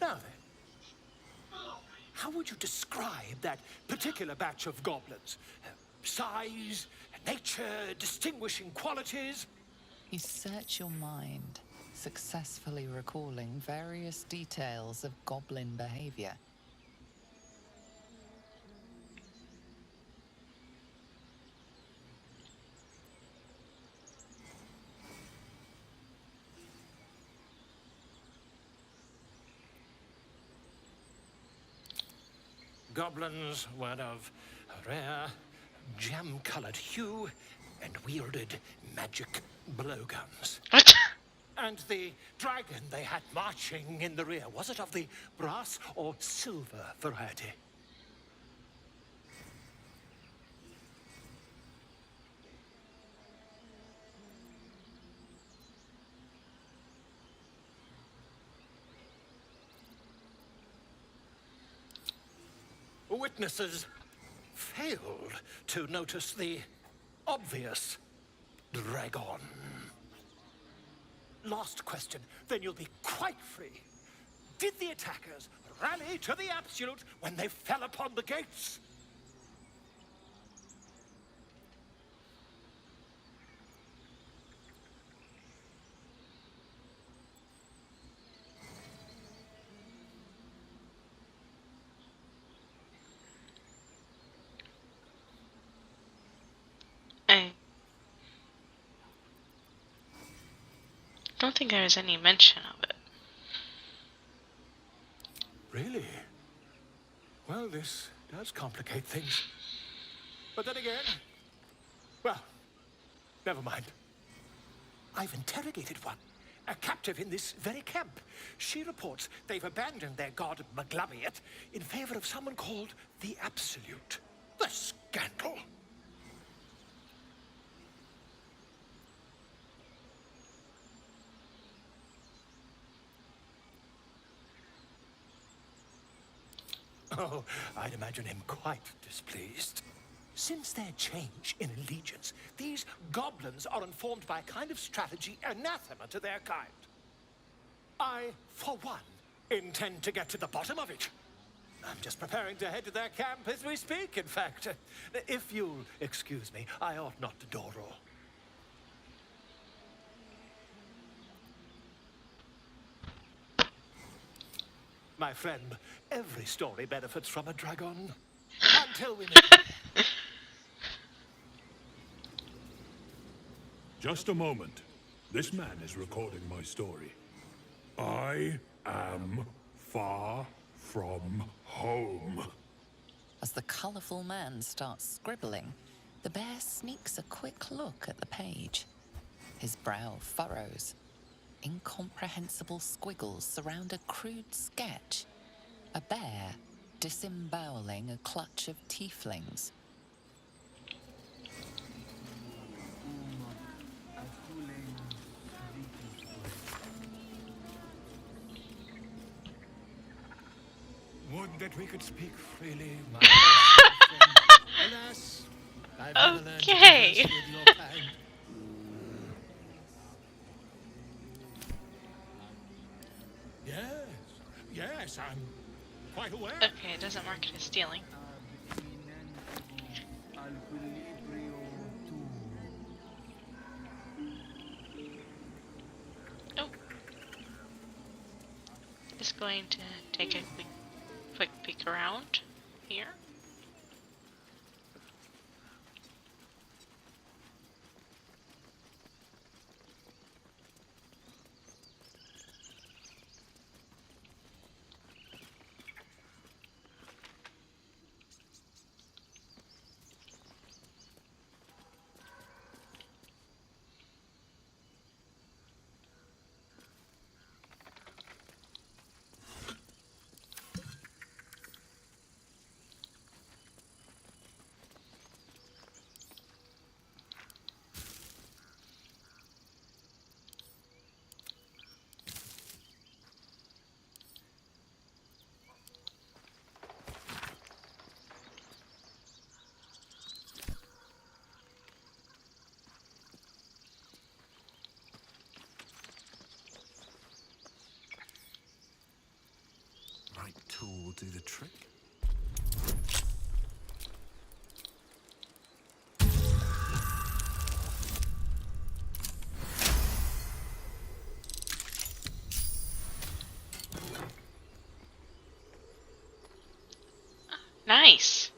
Now then, how would you describe that particular batch of goblins? Size, nature, distinguishing qualities? You search your mind, successfully recalling various details of goblin behavior. Goblins were of a rare, jam-colored hue and wielded magic blowguns. What? And the dragon they had marching in the rear, was it of the brass or silver variety? Witnesses failed to notice the obvious dragon. Last question, then you'll be quite free. Did the attackers rally to the absolute when they fell upon the gates? I don't think there was any mention of it. Really? Well, this does complicate things. But then again, well, never mind. I've interrogated one, a captive in this very camp. She reports they've abandoned their god Maglabiet in favor of someone called the Absolute. The scandal! Oh, I'd imagine him quite displeased. Since their change in allegiance, these goblins are informed by a kind of strategy anathema to their kind. I, for one, intend to get to the bottom of it. I'm just preparing to head to their camp as we speak, in fact. If you'll excuse me, I ought not to dawdle. My friend, every story benefits from a dragon. Until we meet. Just a moment. This man is recording my story. I am far from home. As the colourful man starts scribbling, the bear sneaks a quick look at the page. His brow furrows. Incomprehensible squiggles surround a crude sketch. A bear disemboweling a clutch of tieflings. Would that we could speak freely, my friend. Alas, I've never learned to converse with your kind. Yes, I'm quite aware. Okay, it doesn't mark it as stealing. Oh. Just going to take a quick peek around here. Right tool will do the trick. Nice.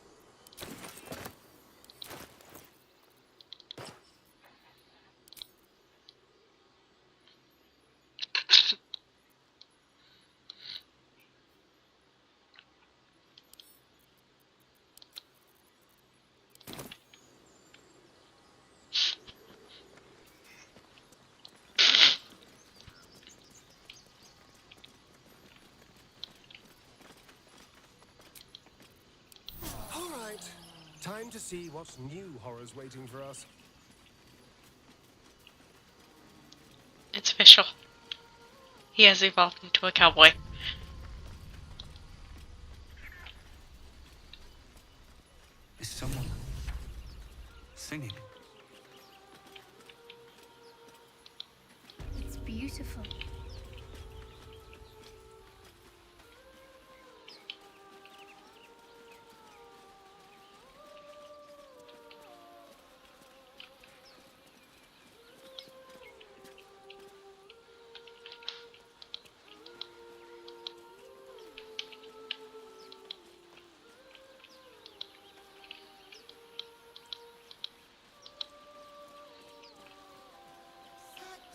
All right. Time to see what new horrors waiting for us. It's official. He has evolved into a cowboy. Is someone singing? It's beautiful.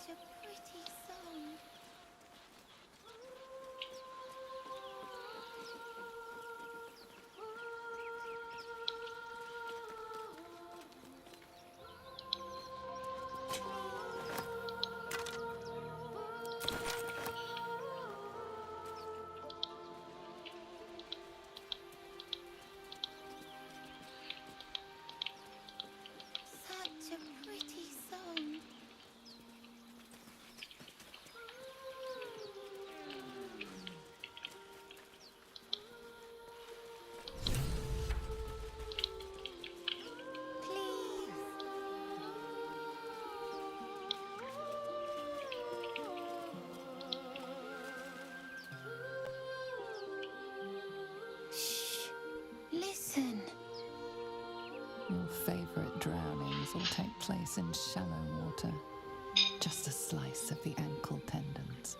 Such a pretty song. place in shallow water. Just a slice of the ankle tendons.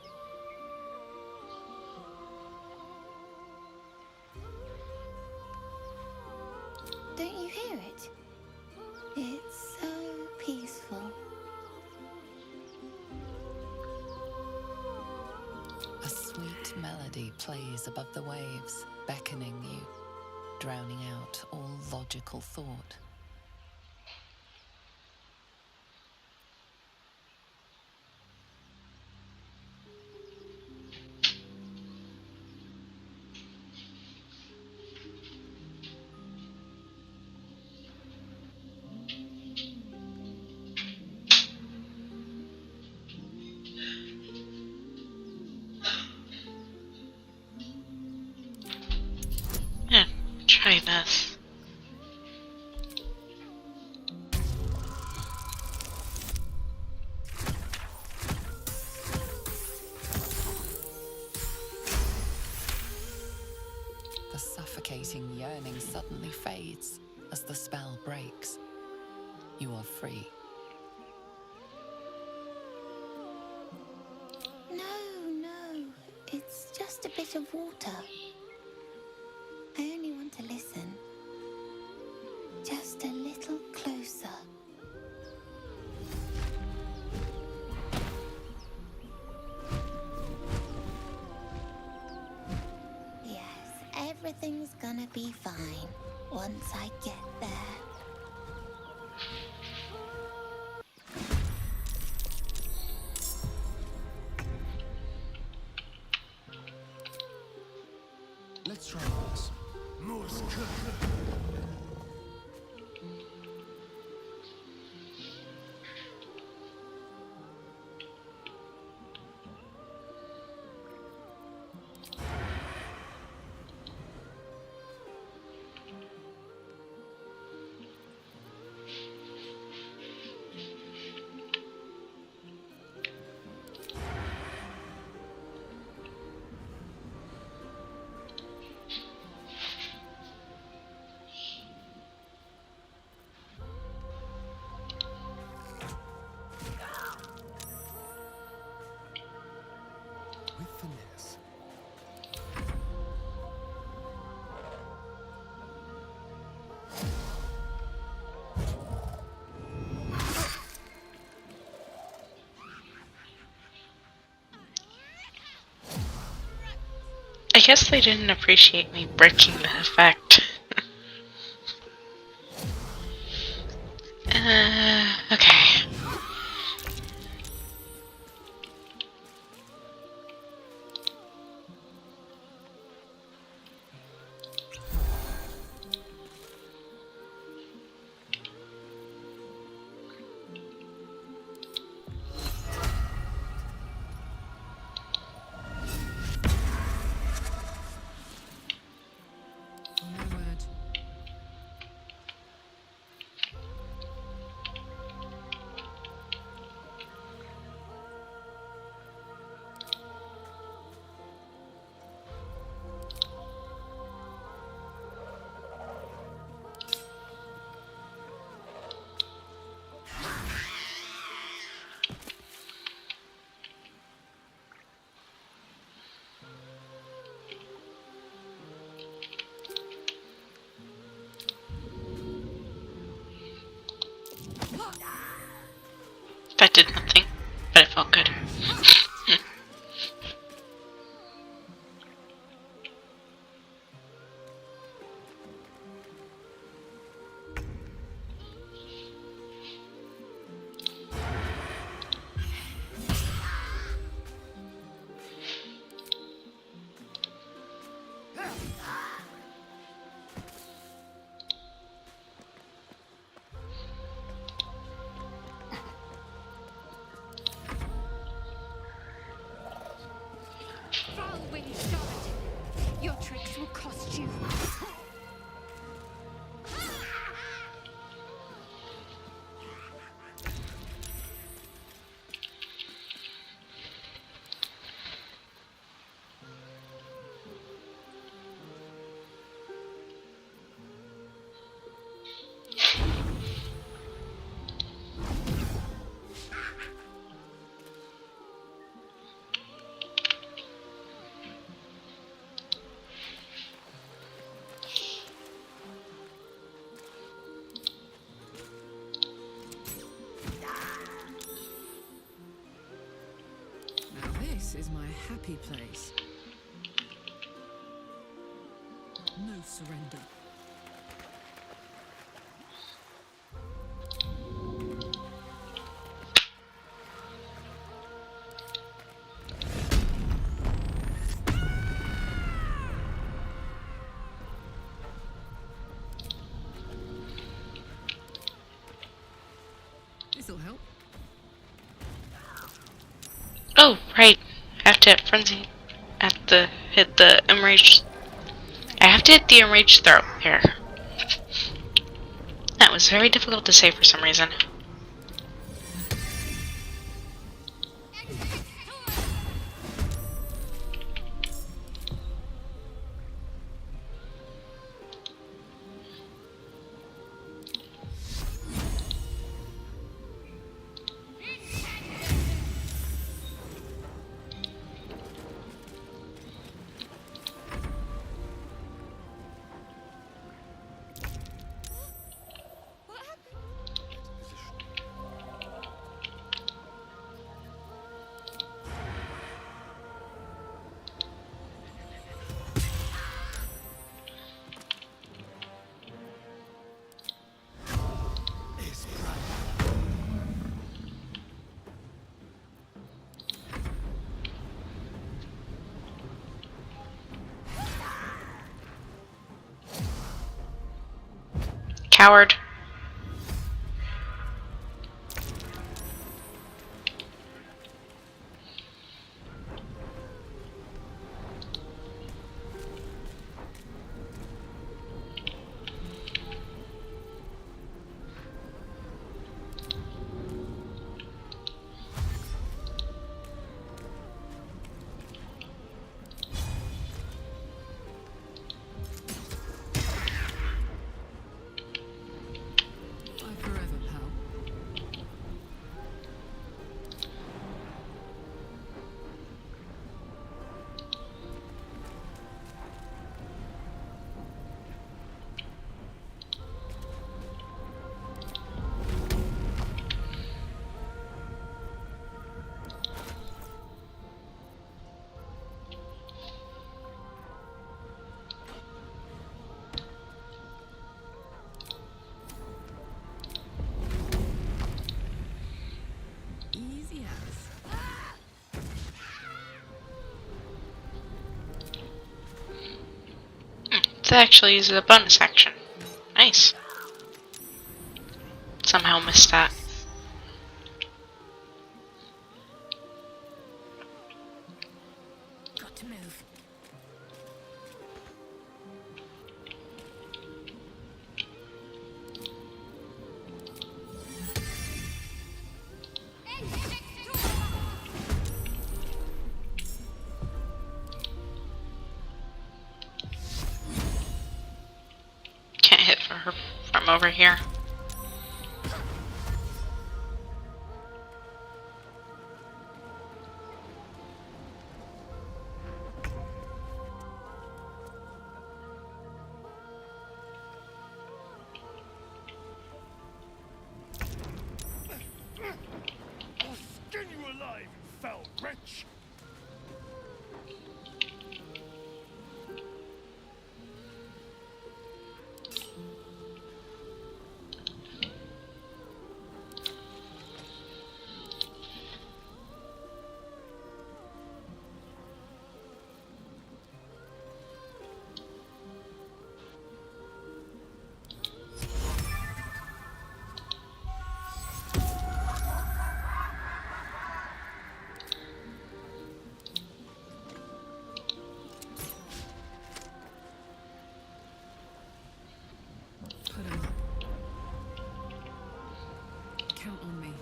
Don't you hear it? It's so peaceful. A sweet melody plays above the waves, beckoning you, drowning out all logical thought. Yeah, try this. The suffocating yearning suddenly fades as the spell breaks. You are free. No. It's just a bit of water. I only want to listen. Just a little closer. Yes, everything's gonna be fine once I get there. Let's try this. With finesse. I guess they didn't appreciate me breaking the effect. Okay. My word. That did nothing, but it felt good. happy place. No surrender. This'll help. Oh, right. I have to hit frenzy. I have to hit the enraged. I have to hit the enraged throw here. That was very difficult to say for some reason. Coward. Bye forever, pal. Easy as. That actually uses a bonus action. Nice. Somehow missed that. Got to move. Can't hit for her from over here. I'll skin you alive, you foul wretch! Put 'em up. Count on me.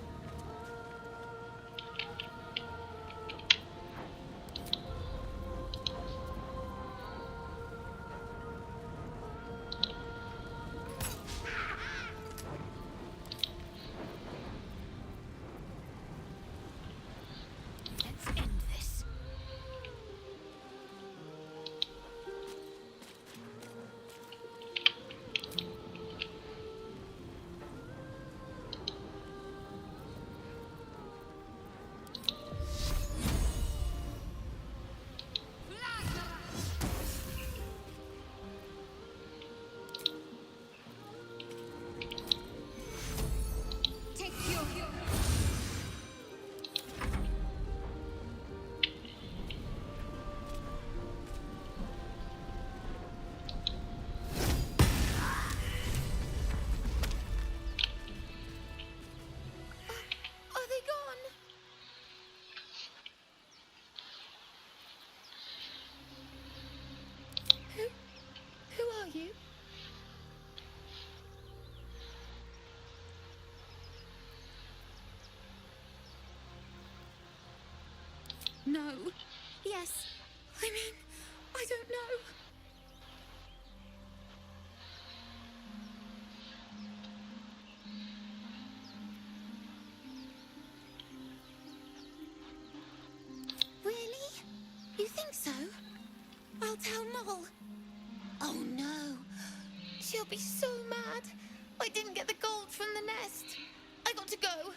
Let's end this. No. Yes. I mean, I don't know. Really? You think so? I'll tell Mol. Oh no. She'll be so mad. I didn't get the gold from the nest. I got to go.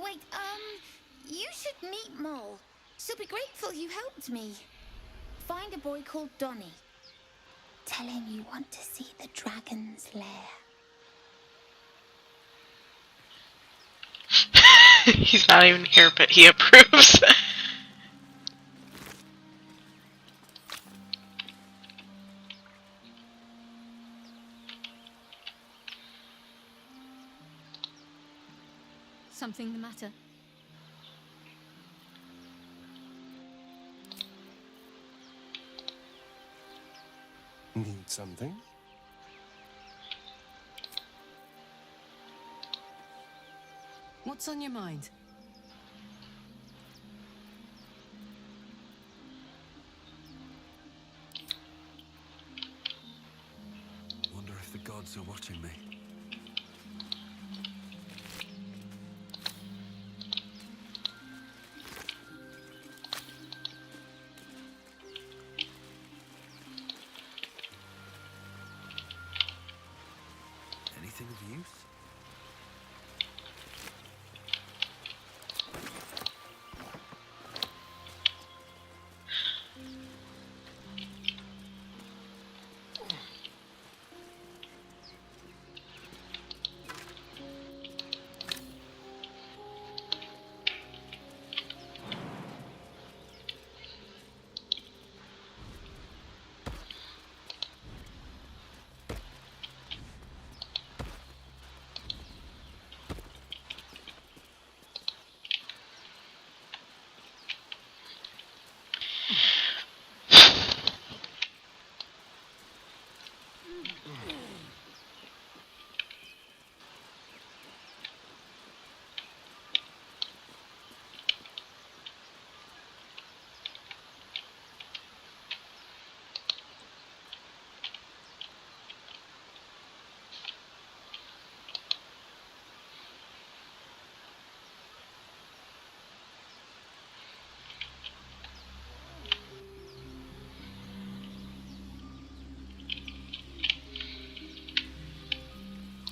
Wait, you should meet Mol. She'll be grateful you helped me. Find a boy called Donny. Tell him you want to see the dragon's lair. He's not even here, but he approves. Something the matter? Need something? What's on your mind? Wonder if the gods are watching me. Anything of use?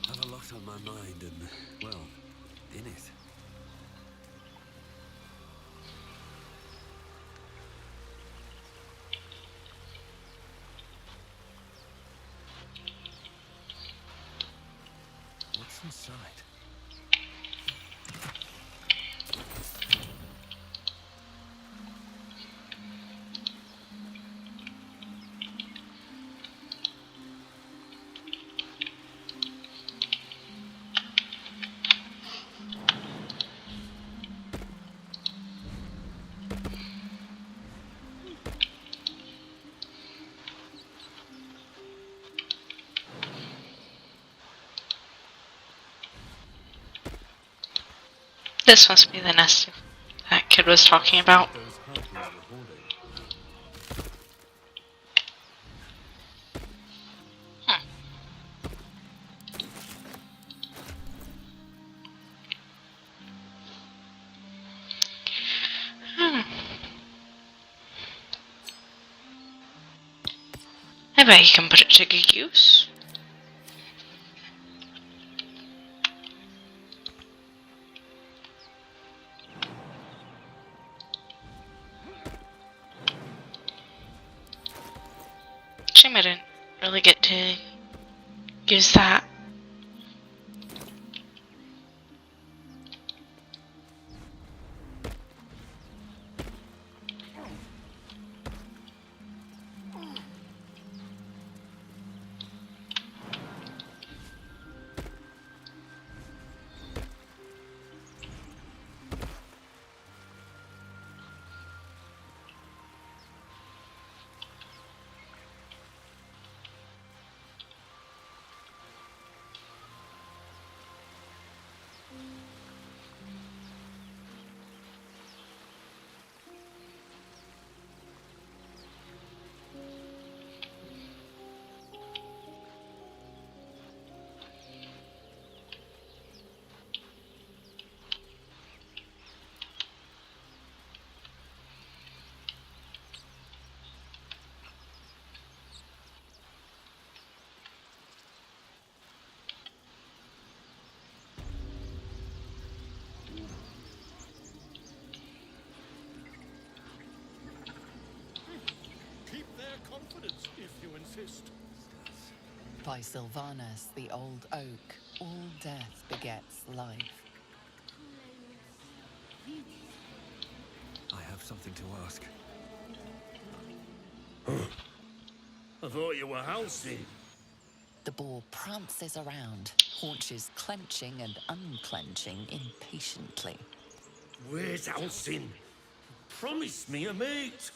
Have a lot on my mind and, well, in it. What's inside? This must be the nest that kid was talking about. I bet you can put it to good use. Shame I didn't really get to use that. exist. By Sylvanus, the old oak, all death begets life. I have something to ask. I thought you were Halcyon. The boar prances around, haunches clenching and unclenching impatiently. Where's Halcyon? Promise me a mate.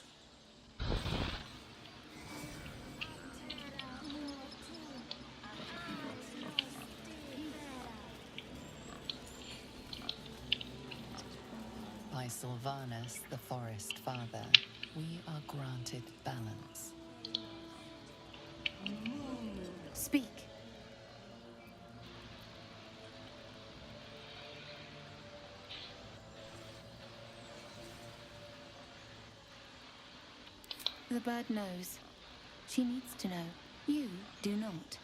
By Sylvanus, the forest father, we are granted balance. Speak. The bird knows. She needs to know. You do not.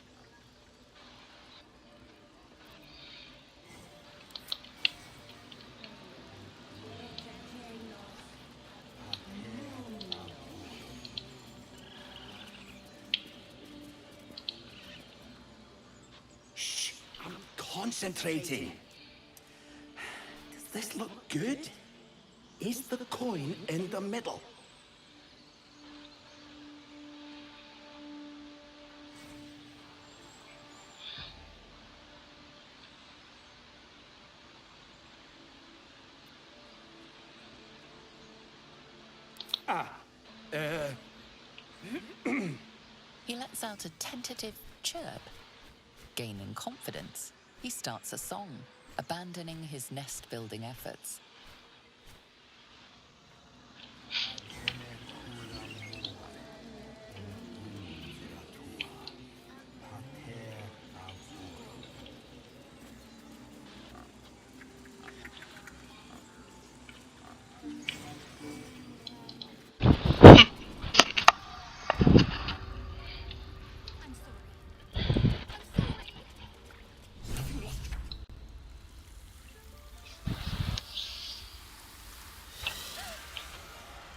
Shh, I'm concentrating. Does this look good? Is the coin in the middle? He lets out a tentative chirp. Gaining confidence, he starts a song, abandoning his nest-building efforts.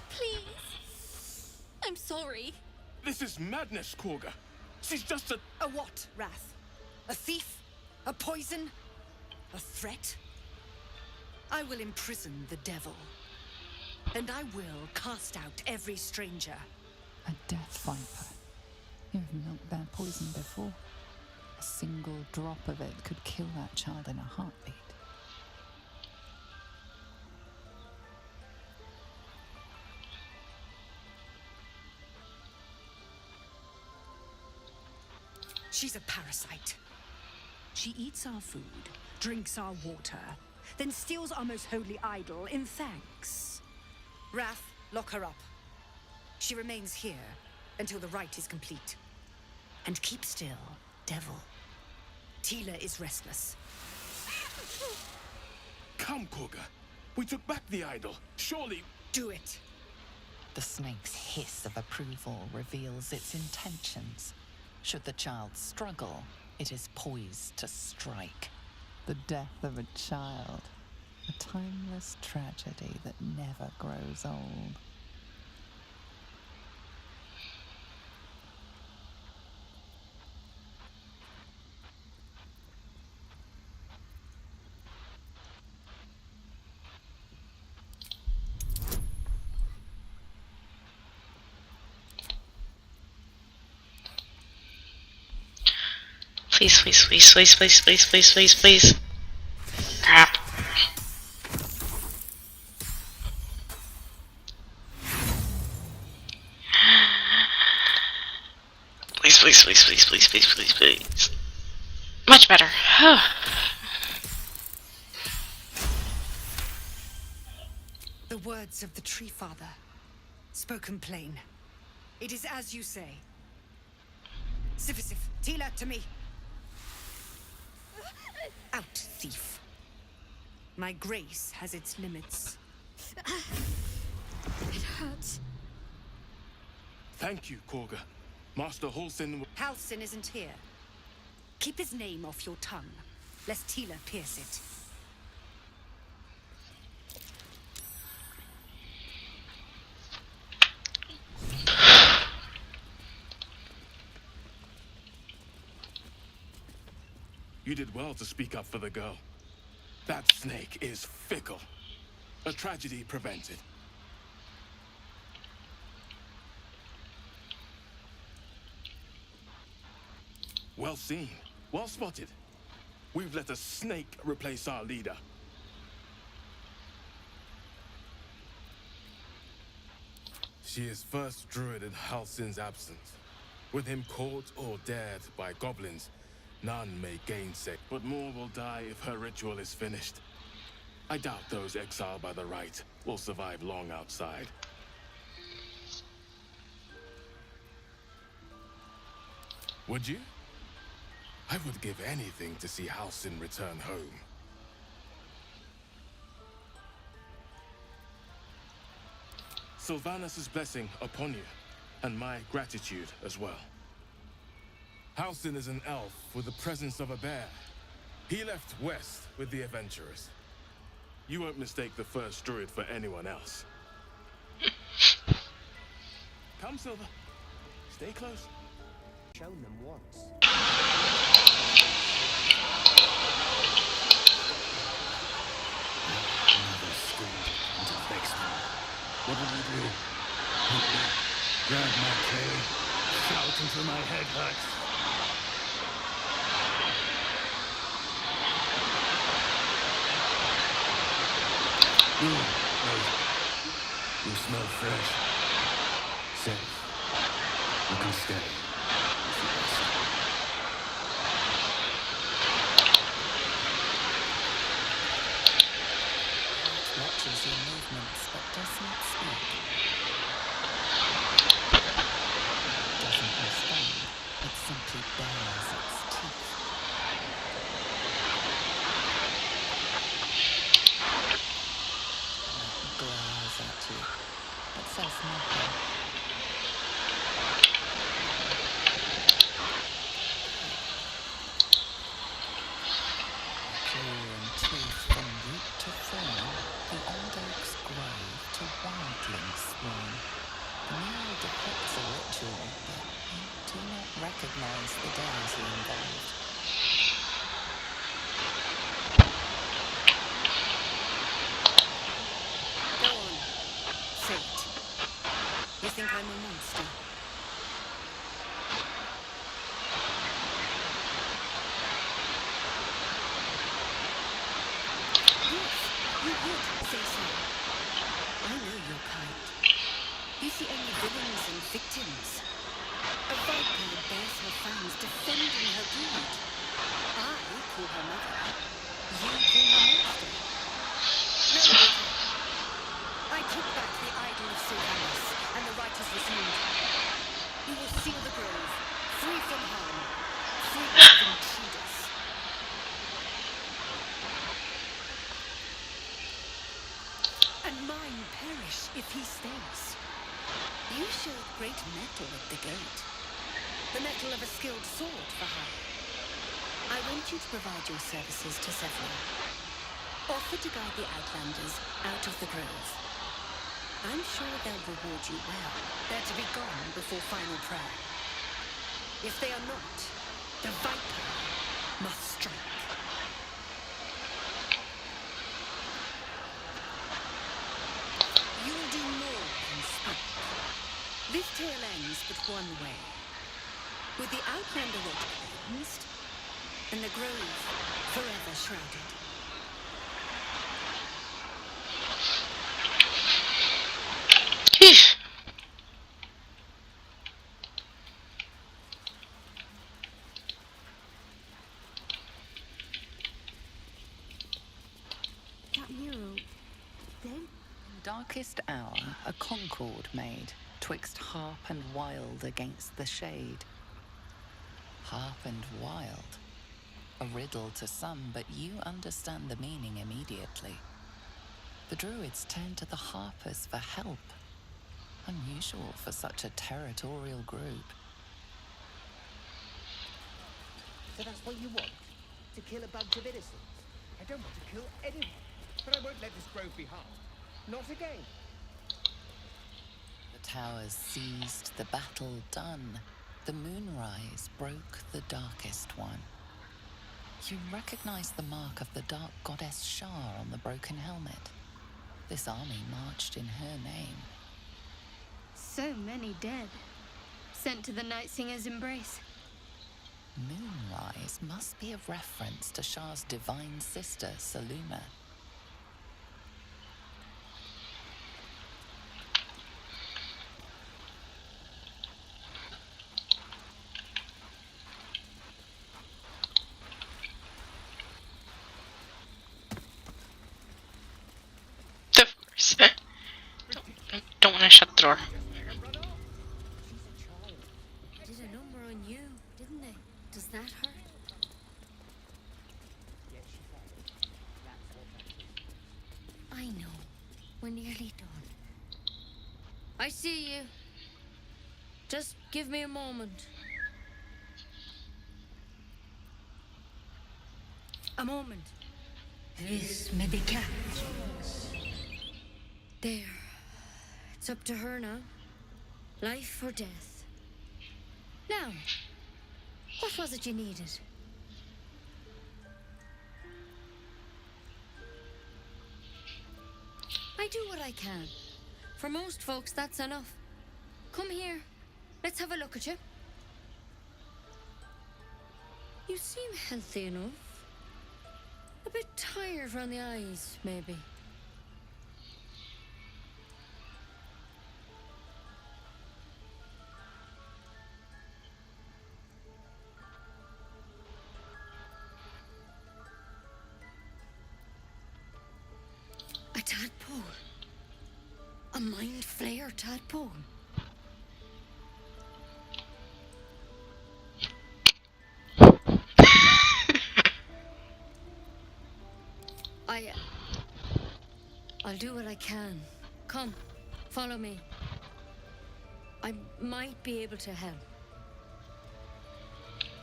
Please. I'm sorry. This is madness, Korga. She's just a... A what, Wrath? A thief? A poison? A threat? I will imprison the devil. And I will cast out every stranger. A death viper. You've milked their poison before. A single drop of it could kill that child in a heartbeat. She's a parasite. She eats our food, drinks our water, then steals our most holy idol in thanks. Wrath, lock her up. She remains here until the rite is complete. And keep still, devil. Tila is restless. Come, Korga. We took back the idol. Surely... Do it. The snake's hiss of approval reveals its intentions. Should the child struggle, it is poised to strike. The death of a child. A timeless tragedy that never grows old. Please, please, please, please, please, please, please, please, please. Crap. Please, please, please, please, please, please, please, please. Much better. The words of the Tree Father, spoken plain. It is as you say. Sifisif, Tila, to me. Out, thief. My grace has its limits. It hurts. Thank you, Korga. Master Halsin... Halcyon isn't here. Keep his name off your tongue, lest Tila pierce it. You did well to speak up for the girl. That snake is fickle. A tragedy prevented. Well seen. Well spotted. We've let a snake replace our leader. She is first druid in Halsin's absence. With him caught or dared by goblins, none may gainsay. But more will die if her ritual is finished. I doubt those exiled by the rite will survive long outside. Would you? I would give anything to see Halsin return home. Sylvanus' blessing upon you, and my gratitude as well. Halsin is an elf with the presence of a bear. He left west with the adventurers. You won't mistake the first druid for anyone else. Come, Silver. Stay close. Shown them once. Another scold into vex me. What will you do? Help me. Grab my tail. Shout until my head hurts. You smell fresh. Safe. You can stay. Watches your movements but does not speak. Doesn't respond, it simply bares its teeth. It glares at you, but says nothing. Clearing teeth from root to thorn, the old oak's grove to wildlings sworn. The mural depicts a ritual, but you do not recognize the deity involved. Go on. Say it. You think I'm a monster? Yes, you would say so. I know your kind. You see only villains and victims. A viper bears her fangs defending her brood. I call her mother. You call her monster. No matter. I took back the idol of Sylvanus, and the rite is resumed. You will seal the grove, free from harm, free of intruders. And mine perish if he stays. You showed great mettle at the gate. The mettle of a skilled sword for hire. I want you to provide your services to several. Offer to guide the Outlanders out of the grove. I'm sure they'll reward you well. They're to be gone before final prayer. If they are not, the Viper must strike. You'll do more than speak. This tale ends but one way. With the Outlander rot cleansed, and the grove forever shrouded. That mural, then? Darkest hour, a concord made, twixt harp and wild against the shade. Harp and wild. A riddle to some, but you understand the meaning immediately. The druids turn to the harpers for help. Unusual for such a territorial group. So that's what you want? To kill a bunch of innocents? I don't want to kill anyone, but I won't let this grove be harmed. Not again. The towers seized, the battle done. The moonrise broke the darkest one. You recognize the mark of the dark goddess Shar on the broken helmet. This army marched in her name. So many dead. Sent to the Night Singer's embrace. Moonrise must be a reference to Shar's divine sister, Saluma. Of course. Don't want to shut the door. Did a number on you, didn't they? Does that hurt? I know. We're nearly done. I see you. Just give me a moment. A moment. This medicat. There. It's up to her now. Life or death. Now, what was it you needed? I do what I can. For most folks, that's enough. Come here. Let's have a look at you. You seem healthy enough. A bit tired around the eyes, maybe. A tadpole. A mind flayer tadpole. I'll do what I can. Come, follow me. I might be able to help.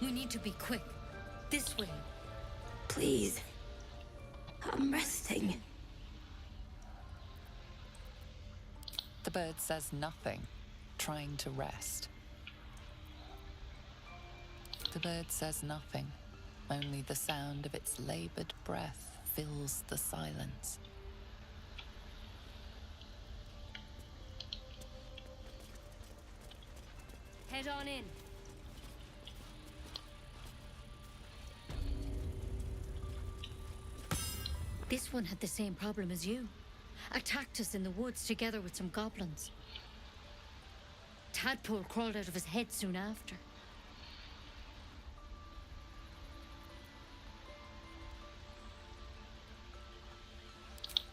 We need to be quick. This way. Please. I'm resting. The bird says nothing, trying to rest. The bird says nothing, only the sound of its labored breath fills the silence. Head on in. This one had the same problem as you. Attacked us in the woods together with some goblins. Tadpole crawled out of his head soon after.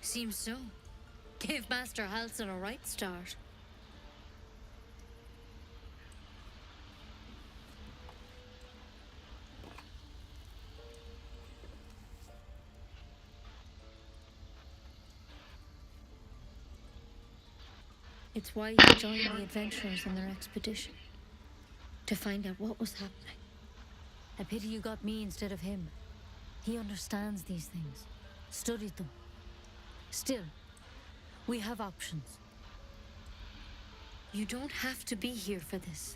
Seems so. Gave Master Halsin a right start. It's why he joined the adventurers on their expedition. To find out what was happening. A pity you got me instead of him. He understands these things. Studied them. Still, we have options. You don't have to be here for this.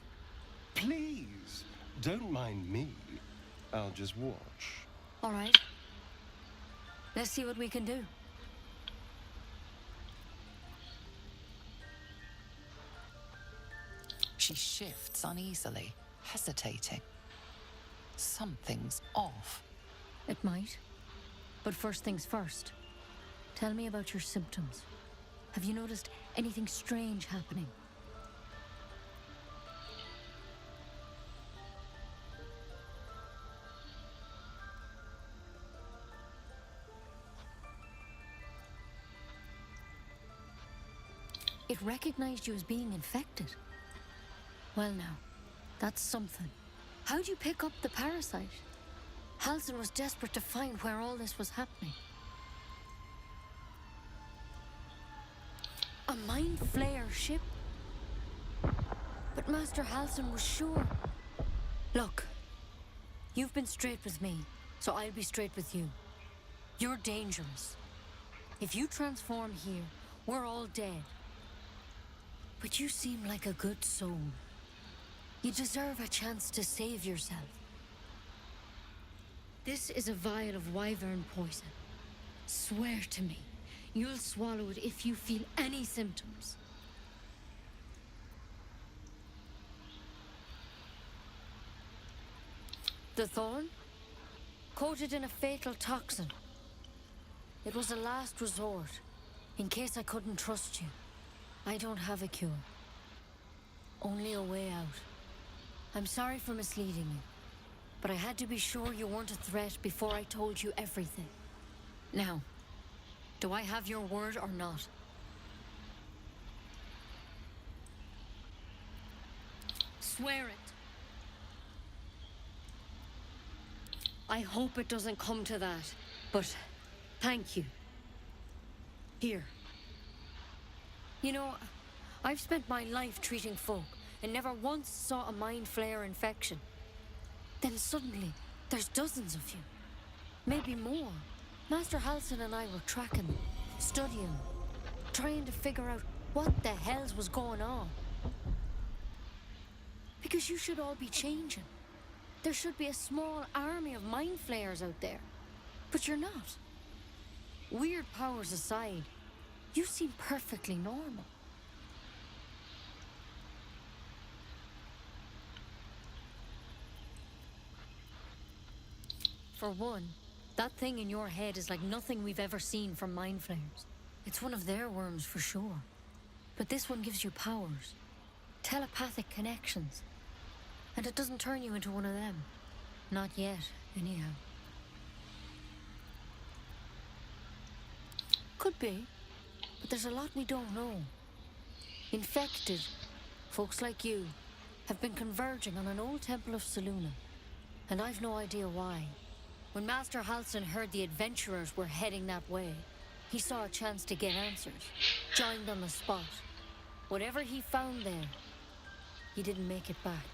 Please, don't mind me. I'll just watch. All right. Let's see what we can do. She shifts uneasily, hesitating. Something's off. It might. But first things first. Tell me about your symptoms. Have you noticed anything strange happening? It recognized you as being infected. Well now, that's something. How'd you pick up the parasite? Halsin was desperate to find where all this was happening. A mind flayer ship? But Master Halsin was sure. Look, you've been straight with me, so I'll be straight with you. You're dangerous. If you transform here, we're all dead. But you seem like a good soul. You deserve a chance to save yourself. This is a vial of wyvern poison. Swear to me, you'll swallow it if you feel any symptoms. The thorn? Coated in a fatal toxin. It was a last resort, in case I couldn't trust you. I don't have a cure. Only a way out. I'm sorry for misleading you, but I had to be sure you weren't a threat before I told you everything. Now, do I have your word or not? Swear it. I hope it doesn't come to that, but thank you. Here. You know, I've spent my life treating folk and never once saw a mind flare infection. Then suddenly, there's dozens of you. Maybe more. Master Halsin and I were tracking them, studying them, trying to figure out what the hells was going on. Because you should all be changing. There should be a small army of mind flayers out there. But you're not. Weird powers aside, you seem perfectly normal. For one, that thing in your head is like nothing we've ever seen from mind flayers. It's one of their worms for sure. But this one gives you powers. Telepathic connections. And it doesn't turn you into one of them. Not yet, anyhow. Could be, but there's a lot we don't know. Infected, folks like you, have been converging on an old temple of Selûne, and I've no idea why. When Master Halsin heard the adventurers were heading that way, he saw a chance to get answers, joined on the spot. Whatever he found there, he didn't make it back.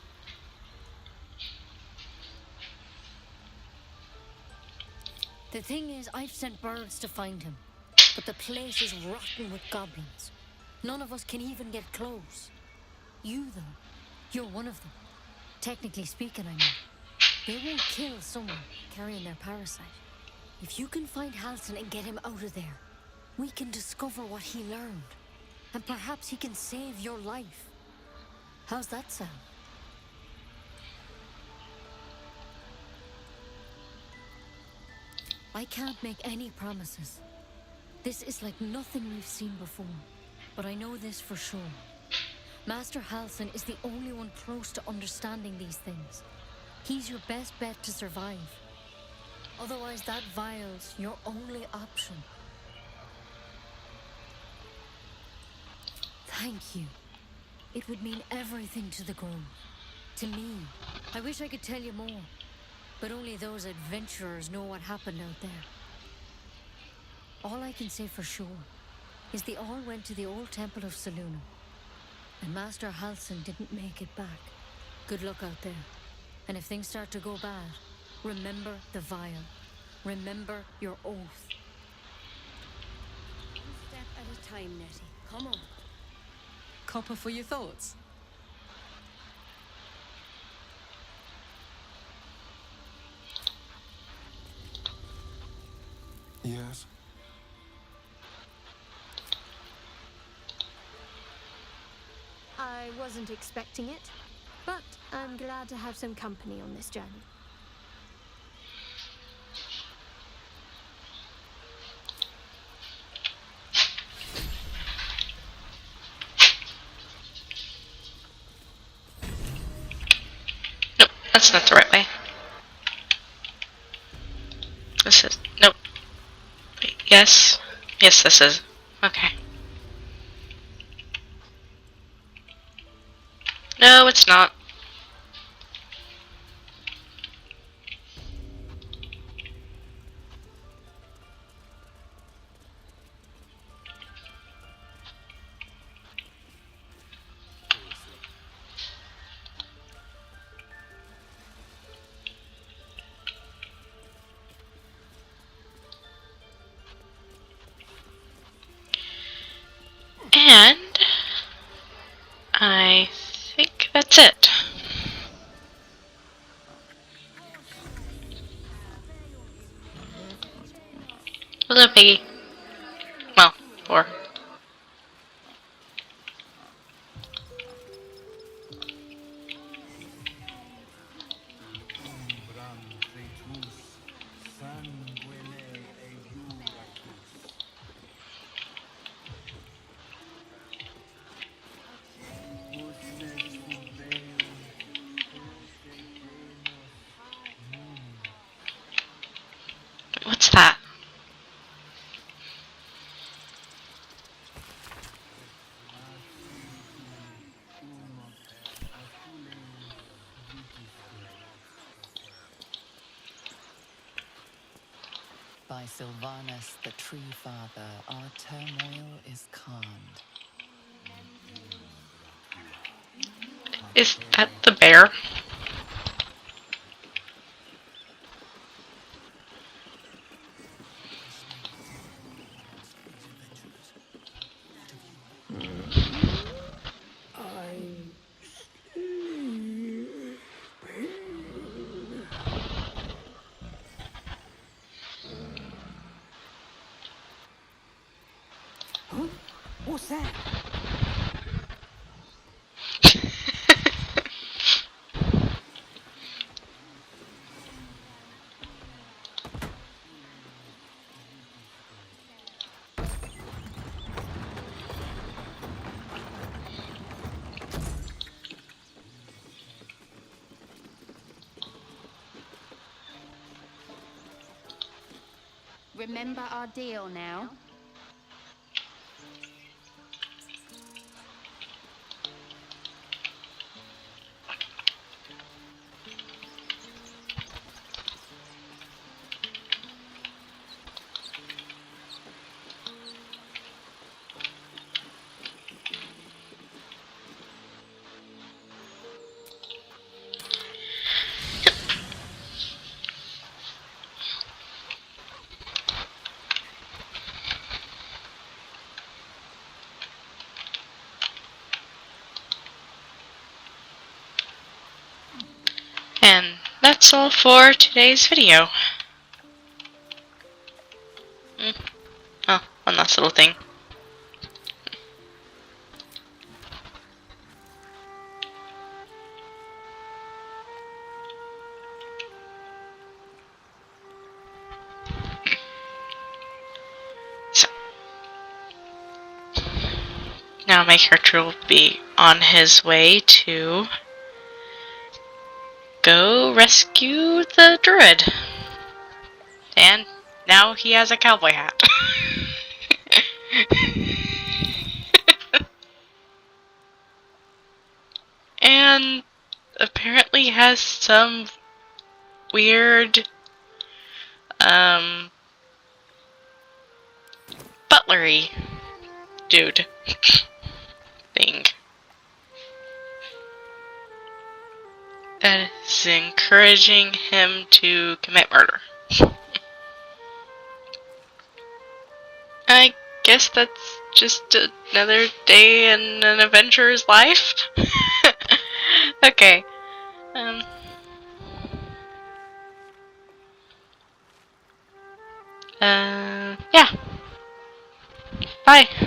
The thing is, I've sent birds to find him, but the place is rotten with goblins. None of us can even get close. You, though, you're one of them. Technically speaking, I mean. They won't kill someone carrying their parasite. If you can find Halsin and get him out of there, we can discover what he learned. And perhaps he can save your life. How's that sound? I can't make any promises. This is like nothing we've seen before. But I know this for sure. Master Halsin is the only one close to understanding these things. He's your best bet to survive. Otherwise, that vial's your only option. Thank you. It would mean everything to the Grove. To me. I wish I could tell you more. But only those adventurers know what happened out there. All I can say for sure is they all went to the old temple of Selûne. And Master Halsin didn't make it back. Good luck out there. And if things start to go bad, remember the vial. Remember your oath. One step at a time, Nettie. Come on. Copper for your thoughts. Yes. I wasn't expecting it, but I'm glad to have some company on this journey. Nope, that's not the right way. This is... Nope. Wait, yes? Yes, this is. Okay. No, it's not. And I think that's it. What's up, Piggy? Well, or. What's that? By Sylvanus, the Tree Father, our turmoil is calmed. Is that the bear? I'm Huh? What's that? Remember our deal now? And that's all for today's video. Oh, one last little thing. So, now my character will be on his way to go rescue the druid. And now he has a cowboy hat. And apparently has some weird butlery dude thing that is encouraging him to commit murder. I guess that's just another day in an adventurer's life. Okay. Yeah. Bye.